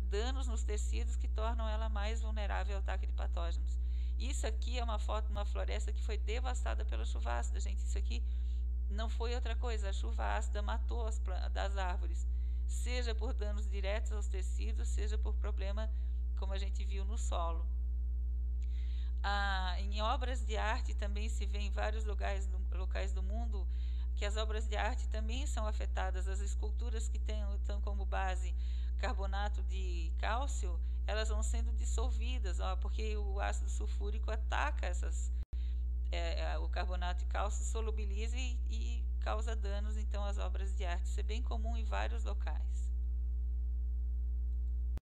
danos nos tecidos que tornam ela mais vulnerável ao ataque de patógenos. Isso aqui é uma foto de uma floresta que foi devastada pela chuva ácida, gente. Isso aqui não foi outra coisa, a chuva ácida matou das árvores, seja por danos diretos aos tecidos, seja por problema, como a gente viu, no solo. Em obras de arte também se vê em vários locais do mundo que as obras de arte também são afetadas. As esculturas que têm como base carbonato de cálcio, elas vão sendo dissolvidas, porque o ácido sulfúrico ataca o carbonato de cálcio, solubiliza e causa danos, então, às obras de arte. Isso é bem comum em vários locais.